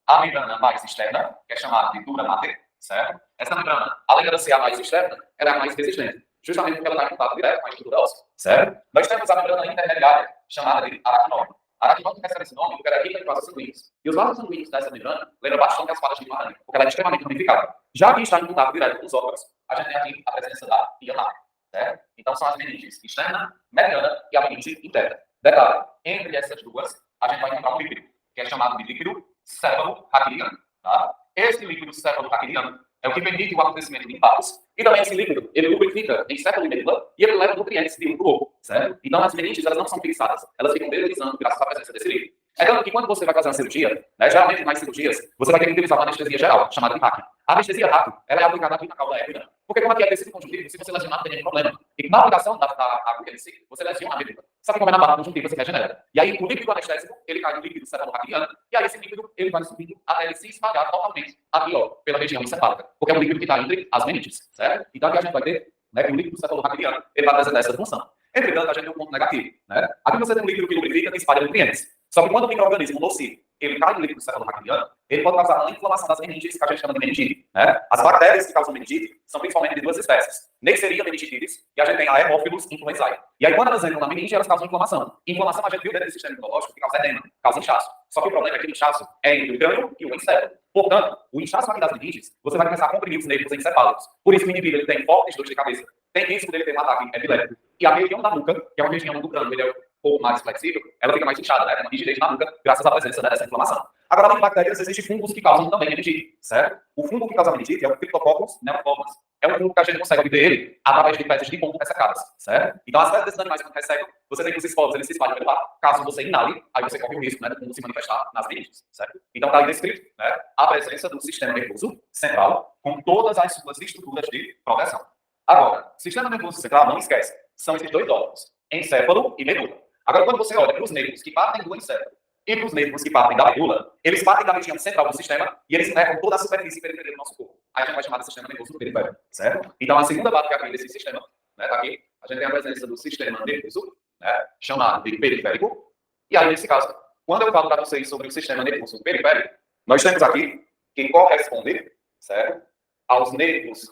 a membrana mais externa, que é chamada de dura mater, certo? Essa membrana, além de ser a mais externa, ela é a mais resistente, justamente porque ela está em contato direto com a estrutura óssea, certo? Nós temos a membrana intermediária, chamada de aracnóide. Aracnóide recebe esse nome porque ela é rica em vasos sanguíneos. E os vasos sanguíneos dessa membrana lembram bastante as patas de uma aranha, porque ela é extremamente ramificada. Já que está em contato direto com os órgãos, a gente tem aqui a presença da pia láctea, certo? Então, são as meninges externa, mediana e a meninge interna. Detalhe, entre essas duas, a gente vai encontrar um líquido, que é chamado de líquido cefalo-raquídeo, tá? Esse líquido cefalo-raquídeo é o que permite o acontecimento de impactos, e também esse líquido, ele lubrifica encéfalo e medula, e ele leva nutrientes de um para o outro, certo? Então, as meninges, elas não são fixadas, elas ficam deslizando graças à presença desse líquido. É claro que quando você vai fazer uma cirurgia, né, geralmente nas cirurgias, você vai ter que utilizar uma anestesia geral, chamada de RAC. A anestesia RAC, ela é aplicada aqui na cauda épida, porque como aqui é tecido conjuntivo, se você lesionar, não tem nenhum problema. E na aplicação da agulha em si, você lesiona a medula. Só que como é na barra conjuntiva, você regenera. E aí, o líquido anestésico, ele cai no líquido cefalo-raquidiano, e aí esse líquido, ele vai subindo até ele se espalhar totalmente aqui, pela região encefálica, porque é um líquido que está entre as meninges, certo? Então aqui a gente vai ter, né, que o líquido cefalo-raquidiano, ele vai apresentar essa função. Entretanto, a gente tem um ponto negativo, né? Aqui você tem um líquido que lubrifica e espalha nutrientes. Só que quando o micro-organismo nocivo, ele cai no líquido cefalo-raquidiano, ele pode causar uma inflamação das meninges, que a gente chama de meningite, né? As bactérias que causam meningite são principalmente de 2 espécies. Neisseria meningitidis, e a gente tem a Haemophilus influenzae. E aí, quando elas entram na meninge, elas causam inflamação. Inflamação, a gente viu dentro do sistema imunológico, que causa edema, causa inchaço. Só que o problema é que o inchaço é entre o crânio e o encéfalo. Portanto, o inchaço aqui das meninges, você vai começar a comprimir os nervos encefálicos. Por isso que o indivíduo ele tem fortes dores de cabeça, tem risco dele ter um ataque epilético. E a região da nuca, que é uma região do crânio, ele é um pouco mais flexível, ela fica mais inchada, né? Tem uma rigidez na nuca, graças à presença dessa inflamação. Agora, além de bactérias, existem fungos que causam também meningite, certo? O fungo que causa meningite é o Cryptococcus neoformans. É um fungo que a gente consegue obter ele através de fezes de pombo ressecadas, certo? Então, as fezes desses animais, quando ressecam, você tem que os esporos, eles se espalham pelo ar. Caso você inale, aí você corre o risco, né, de fungo se manifestar nas meninges, certo? Então, está aí descrito, né, a presença do sistema nervoso central com todas as suas estruturas de proteção. Agora, sistema nervoso central, não esquece, são esses 2 órgãos, encéfalo e medula. Agora, quando você olha para os nervos que partem do encéfalo E para os nervos que partem da medula, eles partem da região central do sistema e eles inervam toda a superfície periférica do nosso corpo. Aí a gente vai chamar de sistema nervoso periférico, certo? Então, a segunda parte aqui desse sistema, né, tá aqui, a gente tem a presença do sistema nervoso, né, chamado de periférico. E aí, nesse caso, quando eu falo para vocês sobre o sistema nervoso periférico, nós temos aqui que corresponde, certo, aos nervos,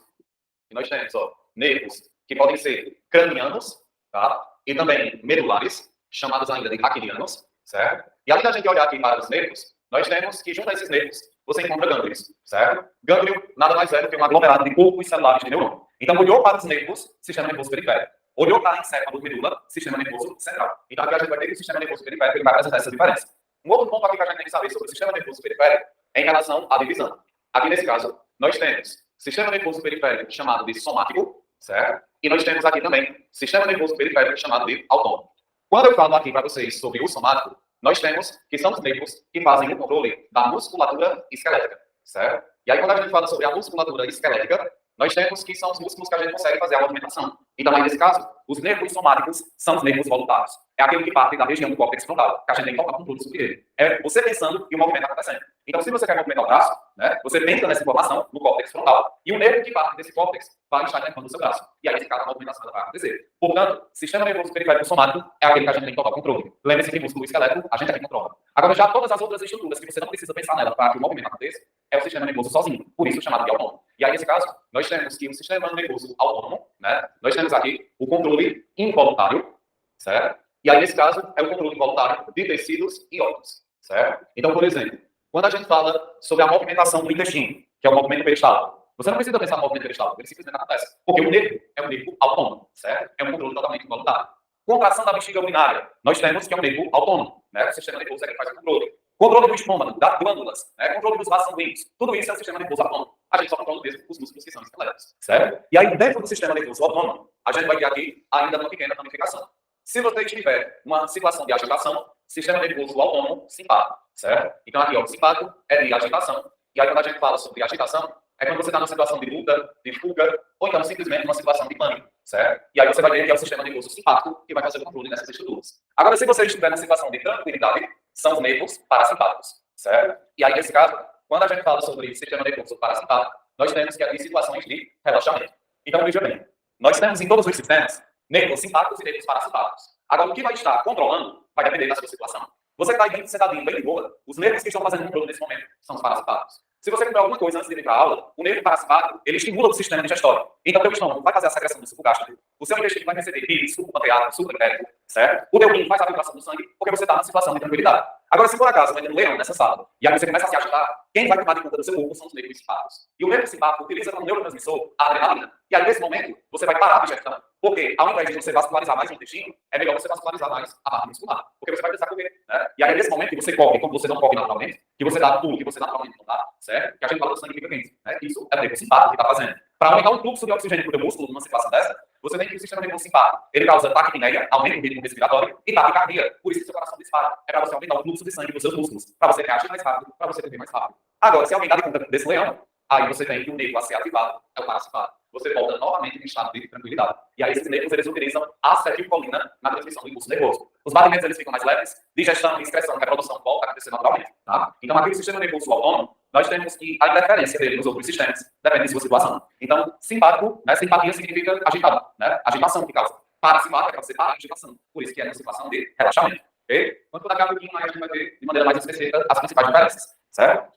que nós temos, ó, nervos que podem ser cranianos, tá? E também medulares, chamados ainda de aquilianos, certo? E além da gente olhar aqui para os nervos, nós temos que, junto a esses nervos, você encontra gânglios, certo? Gânglio nada mais é do que um aglomerado de corpos celulares de neurônio. Então, olhou para os nervos, sistema nervoso periférico. Olhou para a encéfalo medula, sistema nervoso central. Então, aqui a gente vai ter que o sistema nervoso periférico ele vai apresentar essa diferença. Um outro ponto aqui que a gente tem que saber sobre o sistema nervoso periférico é em relação à divisão. Aqui, nesse caso, nós temos sistema nervoso periférico chamado de somático, certo? E nós temos aqui também sistema nervoso periférico chamado de autônomo. Quando eu falo aqui para vocês sobre o somático, nós temos que são os nervos que fazem o controle da musculatura esquelética, certo? E aí, quando a gente fala sobre a musculatura esquelética, nós temos que são os músculos que a gente consegue fazer a movimentação. Então, aí, nesse caso, os nervos somáticos são os nervos voluntários. É aquele que parte da região do córtex frontal, que a gente tem que tocar controle sobre ele. É você pensando e o movimento acontecendo. Então, se você quer movimentar o braço, né, você pensa nessa informação no córtex frontal e o nervo que parte desse córtex vai estar dentro do seu braço. E aí, nesse caso, a movimentação vai acontecer. Portanto, sistema nervoso periférico somático é aquele que a gente tem que tocar controle. Lembre-se que músculo e esqueleto a gente tem que controlar. Agora, já todas as outras estruturas que você não precisa pensar nela para que o movimento aconteça, é o sistema nervoso sozinho. Por isso, chamado de autônomo. E aí, nesse caso, nós temos que o sistema nervoso autônomo, né, nós temos aqui o controle involuntário, certo? E aí, nesse caso, é o controle involuntário de tecidos e órgãos, certo? Então, por exemplo, quando a gente fala sobre a movimentação do intestino, que é o movimento peristáltico, você não precisa pensar no movimento peristáltico, ele simplesmente acontece. Porque o nervo é um nervo autônomo, certo? É um controle totalmente involuntário. Contração da bexiga urinária, nós temos que é um nervo autônomo, né? O sistema nervoso é que faz o controle. Controle do estômago, das glândulas, né? Controle dos vasos sanguíneos, tudo isso é o sistema nervoso autônomo. A gente só controla mesmo os músculos que são esqueléticos, certo? E aí, dentro do sistema nervoso autônomo, a gente vai ter aqui ainda uma pequena ramificação. Se você tiver uma situação de agitação, sistema nervoso autônomo simpático, certo? Então aqui, ó, o simpático é de agitação. E aí, quando a gente fala sobre agitação, é quando você está numa situação de luta, de fuga, ou então simplesmente numa situação de pânico, certo? E aí você vai ver que é o sistema nervoso simpático que vai fazer o controle nessas estruturas. Agora, se você estiver na situação de tranquilidade, são os nervos parasimpáticos, certo? E aí, nesse caso, quando a gente fala sobre sistema nervoso parasimpático, nós temos que ter situações de relaxamento. Então, veja bem, nós temos em todos os sistemas nervos simpáticos e nervos parasimpáticos. Agora, o que vai estar controlando vai depender da sua situação. Você que está aí sentadinho, bem de boa, os nervos que estão fazendo controle nesse momento são os parasimpáticos. Se você comer alguma coisa antes de vir para a aula, o nervo parasimpático, ele estimula o sistema digestório. Então, o teu estômago vai fazer a secreção do suco gástrico, o seu intestino vai receber bile, suco pancreático, suco entérico, certo? O teu rim faz a filtração do sangue, porque você está numa situação de tranquilidade. Agora, se por acaso vai ter um leão nessa sala, e aí você começa a se agitar, quem vai tomar de conta do seu corpo são os nervos simpáticos. E o nervo simpático utiliza como neurotransmissor a adrenalina. E aí, nesse momento, você vai parar a digestão. Porque, ao invés de você vascularizar mais o intestino, é melhor você vascularizar mais a parte muscular. Porque você vai precisar correr, né? E aí, nesse momento que você corre, como você não corre naturalmente, que você dá pulo, que você naturalmente não dá, certo? Que a gente fala do sangue fica quente, né? Isso é o nervo simpático que está fazendo. Para aumentar o fluxo de oxigênio para o teu músculo numa situação dessa, você tem que o sistema nervoso simpático. Ele causa taquipneia, aumenta o ritmo respiratório e taquicardia. Por isso que seu coração dispara. É para você aumentar o fluxo de sangue nos seus músculos. Para você reagir mais rápido, para você correr mais rápido. Agora, se alguém dá de conta desse leão, aí você tem que o nervo a ser ativado, é o parasimpático. Você volta novamente em estado de tranquilidade. E aí, esses nervos, eles utilizam acetilcolina na transmissão do impulso nervoso. Os batimentos, eles ficam mais leves, digestão, excreção, reprodução volta a acontecer naturalmente, tá? Então, aqui no sistema nervoso autônomo, nós temos que a interferência dele nos outros sistemas depende de sua situação. Então, simpático, né? Simpatia significa agitado, né? Agitação que causa. Parasimpático é para você parar a agitação. Por isso que é uma situação de relaxamento, ok? Quando for daqui a pouquinho, a gente vai ver de maneira mais específica as principais diferenças, certo?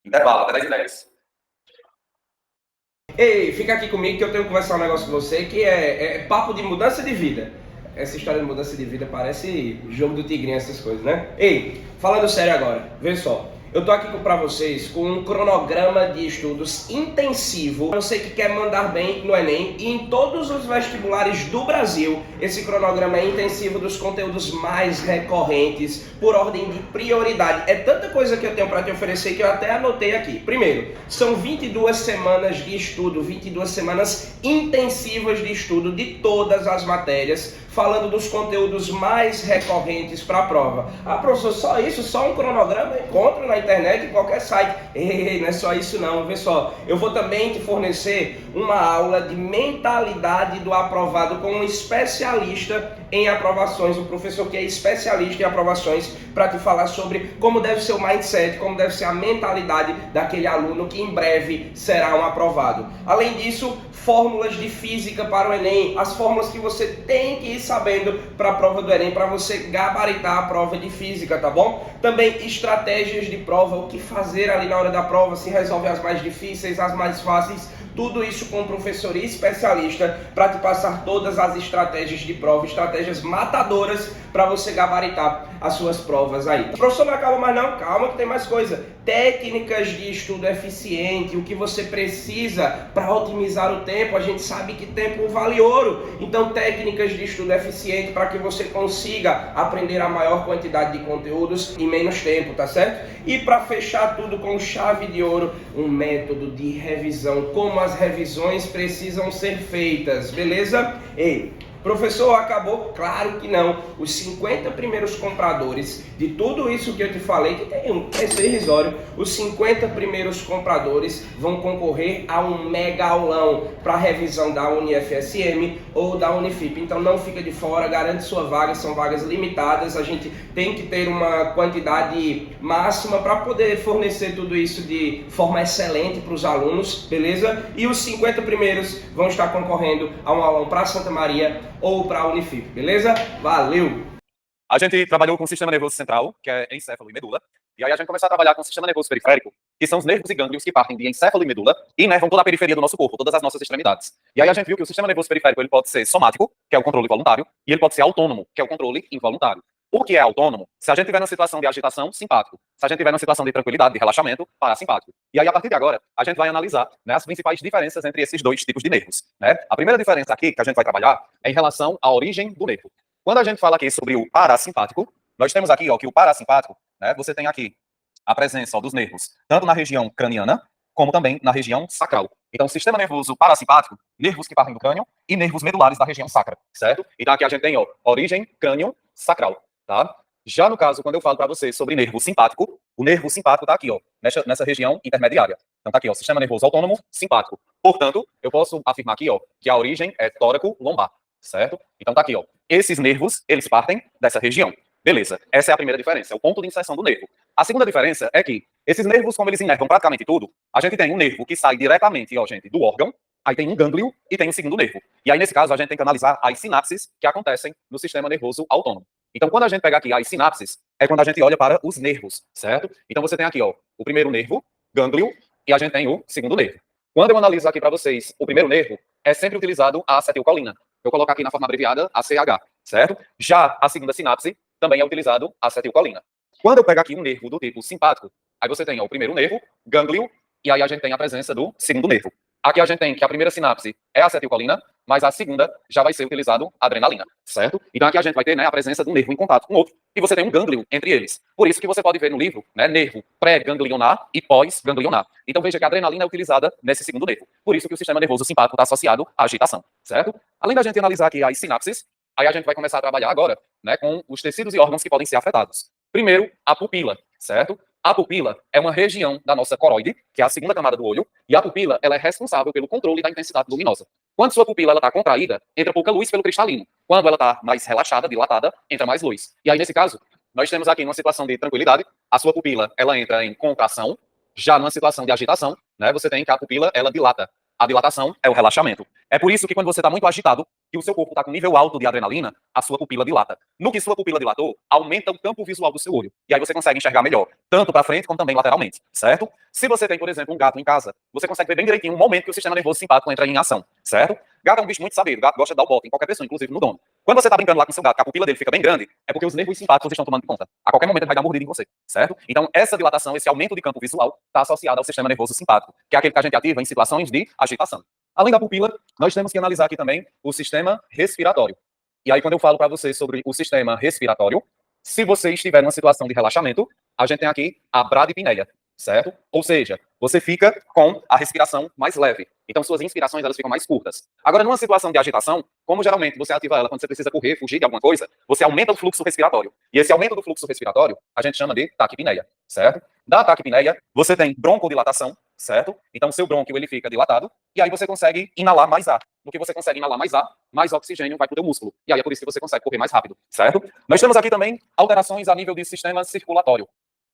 Intervalo, até 10h10. Ei, fica aqui comigo que eu tenho que conversar um negócio com você que é papo de mudança de vida. Essa história de mudança de vida parece jogo do tigrinho, essas coisas, né? Ei, falando sério agora, vê só. Eu tô aqui pra vocês com um cronograma de estudos intensivo. Você que quer mandar bem no Enem e em todos os vestibulares do Brasil, esse cronograma é intensivo dos conteúdos mais recorrentes, por ordem de prioridade. É tanta coisa que eu tenho para te oferecer que eu até anotei aqui. Primeiro, são 22 semanas de estudo, 22 semanas intensivas de estudo de todas as matérias, falando dos conteúdos mais recorrentes para a prova. Ah, professor, só isso? Só um cronograma? Encontra na internet, em qualquer site. Ei, não é só isso não, vê só. Eu vou também te fornecer uma aula de mentalidade do aprovado com um especialista em aprovações, um professor que é especialista em aprovações, para te falar sobre como deve ser o mindset, como deve ser a mentalidade daquele aluno que em breve será um aprovado. Além disso, fórmulas de física para o Enem, as fórmulas que você tem que ir sabendo para a prova do Enem, para você gabaritar a prova de física, tá bom? Também estratégias de prova, o que fazer ali na hora da prova, se resolve as mais difíceis, as mais fáceis, tudo isso com um professor especialista para te passar todas as estratégias de prova, estratégias matadoras para você gabaritar as suas provas aí. O professor não acaba mais não, calma que tem mais coisa. Técnicas de estudo eficiente, o que você precisa para otimizar o tempo. A gente sabe que tempo vale ouro, então técnicas de estudo eficiente para que você consiga aprender a maior quantidade de conteúdos em menos tempo, tá certo? E para fechar tudo com chave de ouro, um método de revisão, como as revisões precisam ser feitas, beleza? Ei, professor, acabou? Claro que não. Os 50 primeiros compradores de tudo isso que eu te falei, que tem um preço irrisório, os 50 primeiros compradores vão concorrer a um mega aulão para revisão da UniFSM ou da Unifip. Então não fica de fora, garante sua vaga, são vagas limitadas, a gente tem que ter uma quantidade máxima para poder fornecer tudo isso de forma excelente para os alunos, beleza? E os 50 primeiros vão estar concorrendo a um aulão para Santa Maria ou para a Unifip, beleza? Valeu! A gente trabalhou com o sistema nervoso central, que é encéfalo e medula, e aí a gente começou a trabalhar com o sistema nervoso periférico, que são os nervos e gânglios que partem de encéfalo e medula e inervam toda a periferia do nosso corpo, todas as nossas extremidades. E aí a gente viu que o sistema nervoso periférico ele pode ser somático, que é o controle voluntário, e ele pode ser autônomo, que é o controle involuntário. O que é autônomo? Se a gente estiver numa situação de agitação, simpático. Se a gente estiver numa situação de tranquilidade, de relaxamento, parasimpático. E aí, a partir de agora, a gente vai analisar, né, as principais diferenças entre esses dois tipos de nervos. Né? A primeira diferença aqui que a gente vai trabalhar é em relação à origem do nervo. Quando a gente fala aqui sobre o parasimpático, nós temos aqui ó, que o parasimpático, né, você tem aqui a presença ó, dos nervos, tanto na região craniana, como também na região sacral. Então, o sistema nervoso parasimpático, nervos que partem do crânio e nervos medulares da região sacra, certo? Então, aqui a gente tem ó, origem crânio-sacral. Tá? Já no caso, quando eu falo para você sobre nervo simpático, o nervo simpático está aqui, ó, nessa região intermediária. Então tá aqui, ó, sistema nervoso autônomo simpático. Portanto, eu posso afirmar aqui, ó, que a origem é tóraco-lombar, certo? Então tá aqui, ó, esses nervos, eles partem dessa região. Beleza, essa é a primeira diferença, é o ponto de inserção do nervo. A segunda diferença é que esses nervos, como eles inervam praticamente tudo, a gente tem um nervo que sai diretamente, ó, gente, do órgão, aí tem um gânglio e tem um segundo nervo. E aí, nesse caso, a gente tem que analisar as sinapses que acontecem no sistema nervoso autônomo. Então, quando a gente pega aqui as sinapses, é quando a gente olha para os nervos, certo? Então, você tem aqui, ó, o primeiro nervo, gânglio, e a gente tem o segundo nervo. Quando eu analiso aqui para vocês o primeiro nervo, é sempre utilizado a acetilcolina. Eu coloco aqui na forma abreviada ACH, certo? Já a segunda sinapse também é utilizado a acetilcolina. Quando eu pego aqui um nervo do tipo simpático, aí você tem ó, o primeiro nervo, gânglio, e aí a gente tem a presença do segundo nervo. Aqui a gente tem que a primeira sinapse é a acetilcolina, mas a segunda já vai ser utilizado a adrenalina, certo? Então aqui a gente vai ter, né, a presença de um nervo em contato com o outro, e você tem um gânglio entre eles. Por isso que você pode ver no livro, né, nervo pré-ganglionar e pós-ganglionar. Então veja que a adrenalina é utilizada nesse segundo nervo. Por isso que o sistema nervoso simpático está associado à agitação, certo? Além da gente analisar aqui as sinapses, aí a gente vai começar a trabalhar agora, né, com os tecidos e órgãos que podem ser afetados. Primeiro, a pupila, certo? A pupila é uma região da nossa coroide, que é a segunda camada do olho, e a pupila ela é responsável pelo controle da intensidade luminosa. Quando sua pupila está contraída, entra pouca luz pelo cristalino. Quando ela está mais relaxada, dilatada, entra mais luz. E aí, nesse caso, nós temos aqui numa situação de tranquilidade, a sua pupila ela entra em contração, já numa situação de agitação, né, você tem que a pupila ela dilata. A dilatação é o relaxamento. É por isso que quando você está muito agitado, que o seu corpo está com nível alto de adrenalina, a sua pupila dilata. No que sua pupila dilatou, aumenta o campo visual do seu olho. E aí você consegue enxergar melhor, tanto para frente como também lateralmente, certo? Se você tem, por exemplo, um gato em casa, você consegue ver bem direitinho o momento que o sistema nervoso simpático entra em ação, certo? Gato é um bicho muito sabido, gato gosta de dar o bote em qualquer pessoa, inclusive no dono. Quando você está brincando lá com seu gato, que a pupila dele fica bem grande, é porque os nervos simpáticos estão tomando conta. A qualquer momento ele vai dar uma mordida em você, certo? Então essa dilatação, esse aumento de campo visual, está associado ao sistema nervoso simpático, que é aquele que a gente ativa em situações de agitação. Além da pupila, nós temos que analisar aqui também o sistema respiratório. E aí, quando eu falo para você sobre o sistema respiratório, se você estiver numa situação de relaxamento, a gente tem aqui a bradipneia, certo? Ou seja, você fica com a respiração mais leve. Então, suas inspirações elas ficam mais curtas. Agora, numa situação de agitação, como geralmente você ativa ela quando você precisa correr, fugir de alguma coisa, você aumenta o fluxo respiratório. E esse aumento do fluxo respiratório, a gente chama de taquipneia, certo? Da taquipneia, você tem broncodilatação, certo? Então, o seu brônquio, ele fica dilatado, e aí você consegue inalar mais ar. No que você consegue inalar mais ar, mais oxigênio vai para o teu músculo. E aí é por isso que você consegue correr mais rápido, certo? Nós temos aqui também alterações a nível de sistema circulatório.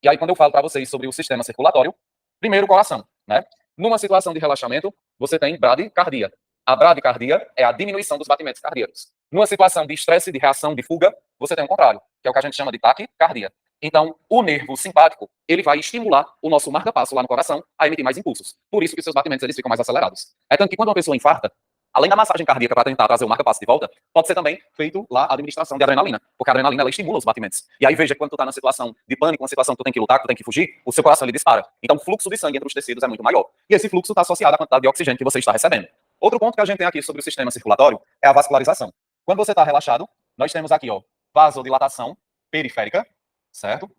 E aí, quando eu falo para vocês sobre o sistema circulatório, primeiro, o coração, né? Numa situação de relaxamento, você tem bradicardia. A bradicardia é a diminuição dos batimentos cardíacos. Numa situação de estresse, de reação, de fuga, você tem o contrário, que é o que a gente chama de taquicardia. Então, o nervo simpático, ele vai estimular o nosso marca-passo lá no coração a emitir mais impulsos. Por isso que os seus batimentos eles ficam mais acelerados. É tanto que quando uma pessoa infarta, além da massagem cardíaca para tentar trazer o marca-passo de volta, pode ser também feito lá a administração de adrenalina, porque a adrenalina ela estimula os batimentos. E aí veja que quando tu tá na situação de pânico, uma situação que tu tem que lutar, que tu tem que fugir, o seu coração ele dispara. Então o fluxo de sangue entre os tecidos é muito maior. E esse fluxo está associado à quantidade de oxigênio que você está recebendo. Outro ponto que a gente tem aqui sobre o sistema circulatório é a vascularização. Quando você está relaxado, nós temos aqui, ó, vasodilatação periférica, certo?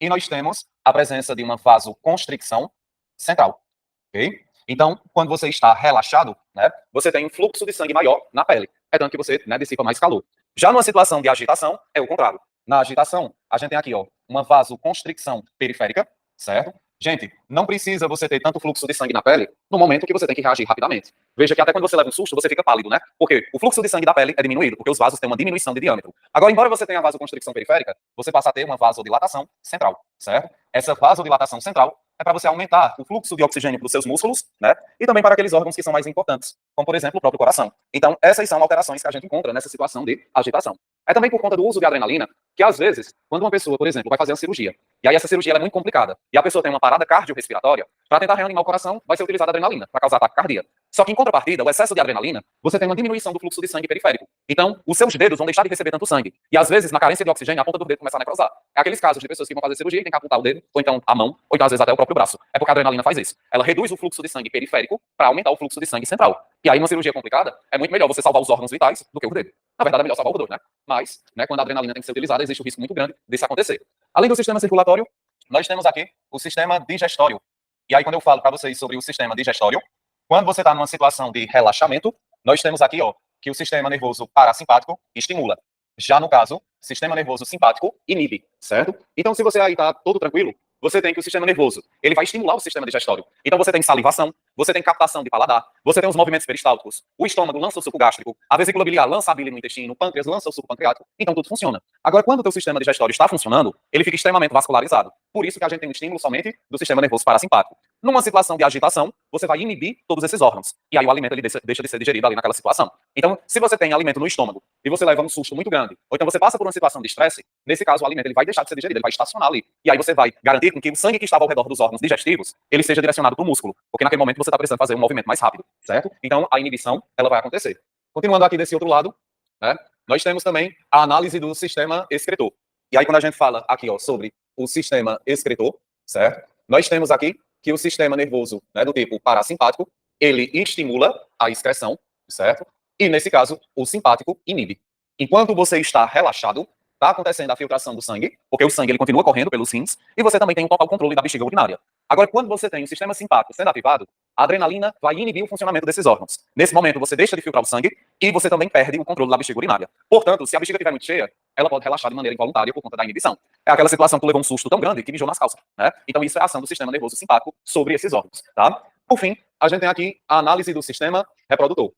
E nós temos a presença de uma vasoconstricção central, ok? Então, quando você está relaxado, né, você tem um fluxo de sangue maior na pele. É tanto que você, né, dissipa mais calor. Já numa situação de agitação, é o contrário. Na agitação, a gente tem aqui, ó, uma vasoconstricção periférica, certo? Gente, não precisa você ter tanto fluxo de sangue na pele no momento que você tem que reagir rapidamente. Veja que até quando você leva um susto, você fica pálido, né? Porque o fluxo de sangue da pele é diminuído, porque os vasos têm uma diminuição de diâmetro. Agora, embora você tenha a vasoconstricção periférica, você passa a ter uma vasodilatação central, certo? Essa vasodilatação central é para você aumentar o fluxo de oxigênio para os seus músculos, né? E também para aqueles órgãos que são mais importantes, como, por exemplo, o próprio coração. Então, essas são alterações que a gente encontra nessa situação de agitação. É também por conta do uso de adrenalina, que às vezes, quando uma pessoa, por exemplo, vai fazer uma cirurgia, e aí essa cirurgia é muito complicada, e a pessoa tem uma parada cardiorrespiratória, para tentar reanimar o coração, vai ser utilizada adrenalina, para causar ataque cardíaco. Só que em contrapartida, o excesso de adrenalina, você tem uma diminuição do fluxo de sangue periférico. Então, os seus dedos vão deixar de receber tanto sangue. E às vezes, na carência de oxigênio, a ponta do dedo começa a necrosar. É aqueles casos de pessoas que vão fazer cirurgia e tem que apontar o dedo, ou então a mão, ou então às vezes até o próprio braço. É porque a adrenalina faz isso. Ela reduz o fluxo de sangue periférico para aumentar o fluxo de sangue central. E aí, uma cirurgia complicada, é muito melhor você salvar os órgãos vitais do que o dedo. Na verdade, é melhor salvar o dedo, né? Mas, né, quando a adrenalina tem que ser utilizada, existe um risco muito grande disso acontecer. Além do sistema circulatório, nós temos aqui o sistema digestório. E aí, quando eu falo para vocês sobre o sistema digestório, quando você está numa situação de relaxamento, nós temos aqui, ó, que o sistema nervoso parasimpático estimula. Já no caso, sistema nervoso simpático inibe, certo? Então, se você aí está todo tranquilo, você tem que o sistema nervoso, ele vai estimular o sistema digestório. Então você tem salivação, você tem captação de paladar, você tem os movimentos peristálticos, o estômago lança o suco gástrico, a vesícula biliar lança a bile no intestino, o pâncreas lança o suco pancreático, então tudo funciona. Agora, quando o teu sistema digestório está funcionando, ele fica extremamente vascularizado. Por isso que a gente tem um estímulo somente do sistema nervoso parasimpático. Numa situação de agitação, você vai inibir todos esses órgãos. E aí o alimento ele deixa de ser digerido ali naquela situação. Então, se você tem alimento no estômago e você leva um susto muito grande, ou então você passa por uma situação de estresse, nesse caso o alimento ele vai deixar de ser digerido, ele vai estacionar ali. E aí você vai garantir com que o sangue que estava ao redor dos órgãos digestivos, ele seja direcionado para o músculo. Porque naquele momento você está precisando fazer um movimento mais rápido, certo? Então, a inibição, ela vai acontecer. Continuando aqui desse outro lado, né, nós temos também a análise do sistema excretor. E aí, quando a gente fala aqui, ó, sobre o sistema excretor, certo? Nós temos aqui que o sistema nervoso, né, do tipo parasimpático, ele estimula a excreção, certo? E, nesse caso, o simpático inibe. Enquanto você está relaxado, está acontecendo a filtração do sangue, porque o sangue ele continua correndo pelos rins, e você também tem um total controle da bexiga urinária. Agora, quando você tem o sistema simpático sendo ativado, a adrenalina vai inibir o funcionamento desses órgãos. Nesse momento, você deixa de filtrar o sangue e você também perde o controle da bexiga urinária. Portanto, se a bexiga estiver muito cheia, ela pode relaxar de maneira involuntária por conta da inibição. É aquela situação que tu levou um susto tão grande que mijou nas calças, né? Então, isso é a ação do sistema nervoso simpático sobre esses órgãos, tá? Por fim, a gente tem aqui a análise do sistema reprodutor.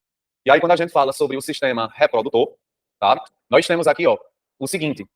E aí, quando a gente fala sobre o sistema reprodutor, tá? Nós temos aqui, ó, o seguinte.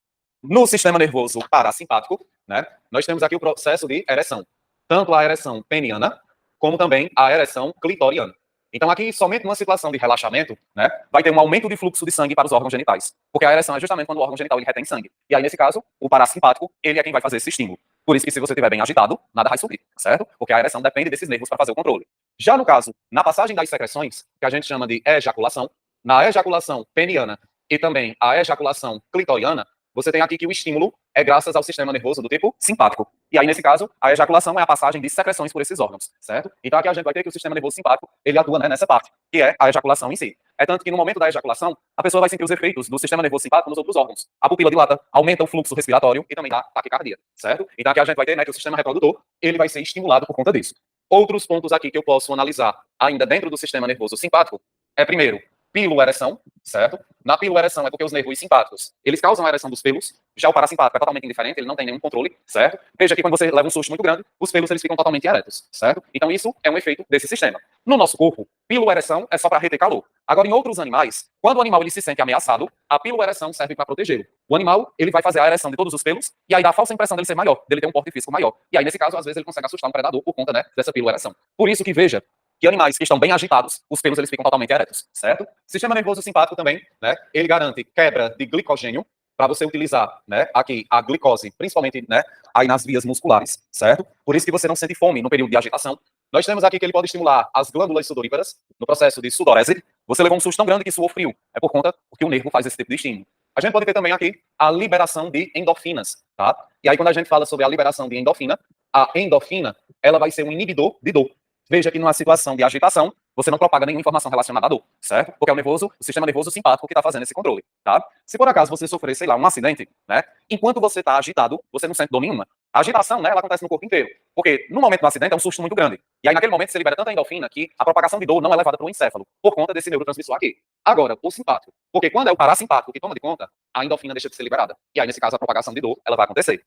No sistema nervoso parasimpático, né, nós temos aqui o processo de ereção. Tanto a ereção peniana, como também a ereção clitoriana. Então, aqui, somente numa situação de relaxamento, né, vai ter um aumento de fluxo de sangue para os órgãos genitais. Porque a ereção é justamente quando o órgão genital ele retém sangue. E aí, nesse caso, o parasimpático, ele é quem vai fazer esse estímulo. Por isso que se você estiver bem agitado, nada vai subir, certo? Porque a ereção depende desses nervos para fazer o controle. Já no caso, na passagem das secreções, que a gente chama de ejaculação, na ejaculação peniana e também a ejaculação clitoriana, você tem aqui que o estímulo é graças ao sistema nervoso do tipo simpático. E aí, nesse caso, a ejaculação é a passagem de secreções por esses órgãos, certo? Então aqui a gente vai ter que o sistema nervoso simpático, ele atua, né, nessa parte, que é a ejaculação em si. É tanto que no momento da ejaculação, a pessoa vai sentir os efeitos do sistema nervoso simpático nos outros órgãos. A pupila dilata, aumenta o fluxo respiratório e também dá taquicardia, certo? Então aqui a gente vai ter, né, que o sistema reprodutor, ele vai ser estimulado por conta disso. Outros pontos aqui que eu posso analisar ainda dentro do sistema nervoso simpático é, primeiro, piloereção, certo? Na piloereção é porque os nervos simpáticos, eles causam a ereção dos pelos, já o parasimpático é totalmente indiferente, ele não tem nenhum controle, certo? Veja que quando você leva um susto muito grande, os pelos eles ficam totalmente eretos, certo? Então isso é um efeito desse sistema. No nosso corpo, piloereção é só para reter calor. Agora, em outros animais, quando o animal ele se sente ameaçado, a piloereção serve para protegê-lo. O animal, ele vai fazer a ereção de todos os pelos, e aí dá a falsa impressão dele ser maior, dele ter um porte físico maior. E aí, nesse caso, às vezes ele consegue assustar um predador por conta, né, dessa piloereção. Por isso que, veja, que animais que estão bem agitados, os pelos eles ficam totalmente eretos, certo? Sistema nervoso simpático também, né, ele garante quebra de glicogênio, para você utilizar, né, aqui a glicose, principalmente, né, aí nas vias musculares, certo? Por isso que você não sente fome no período de agitação. Nós temos aqui que ele pode estimular as glândulas sudoríparas no processo de sudorese. Você levou um susto tão grande que suou frio. É por conta que o nervo faz esse tipo de estímulo. A gente pode ter também aqui a liberação de endorfinas, tá? E aí quando a gente fala sobre a liberação de endorfina, a endorfina, ela vai ser um inibidor de dor. Veja que numa situação de agitação, você não propaga nenhuma informação relacionada à dor, certo? Porque é o sistema nervoso simpático que está fazendo esse controle, tá? Se por acaso você sofrer, sei lá, um acidente, né? Enquanto você está agitado, você não sente dor nenhuma. A agitação, né, ela acontece no corpo inteiro. Porque no momento do acidente é um susto muito grande. E aí naquele momento você libera tanta endorfina que a propagação de dor não é levada para o encéfalo, por conta desse neurotransmissor aqui. Agora, o simpático. Porque quando é o parasimpático que toma de conta, a endorfina deixa de ser liberada. E aí, nesse caso, a propagação de dor, ela vai acontecer.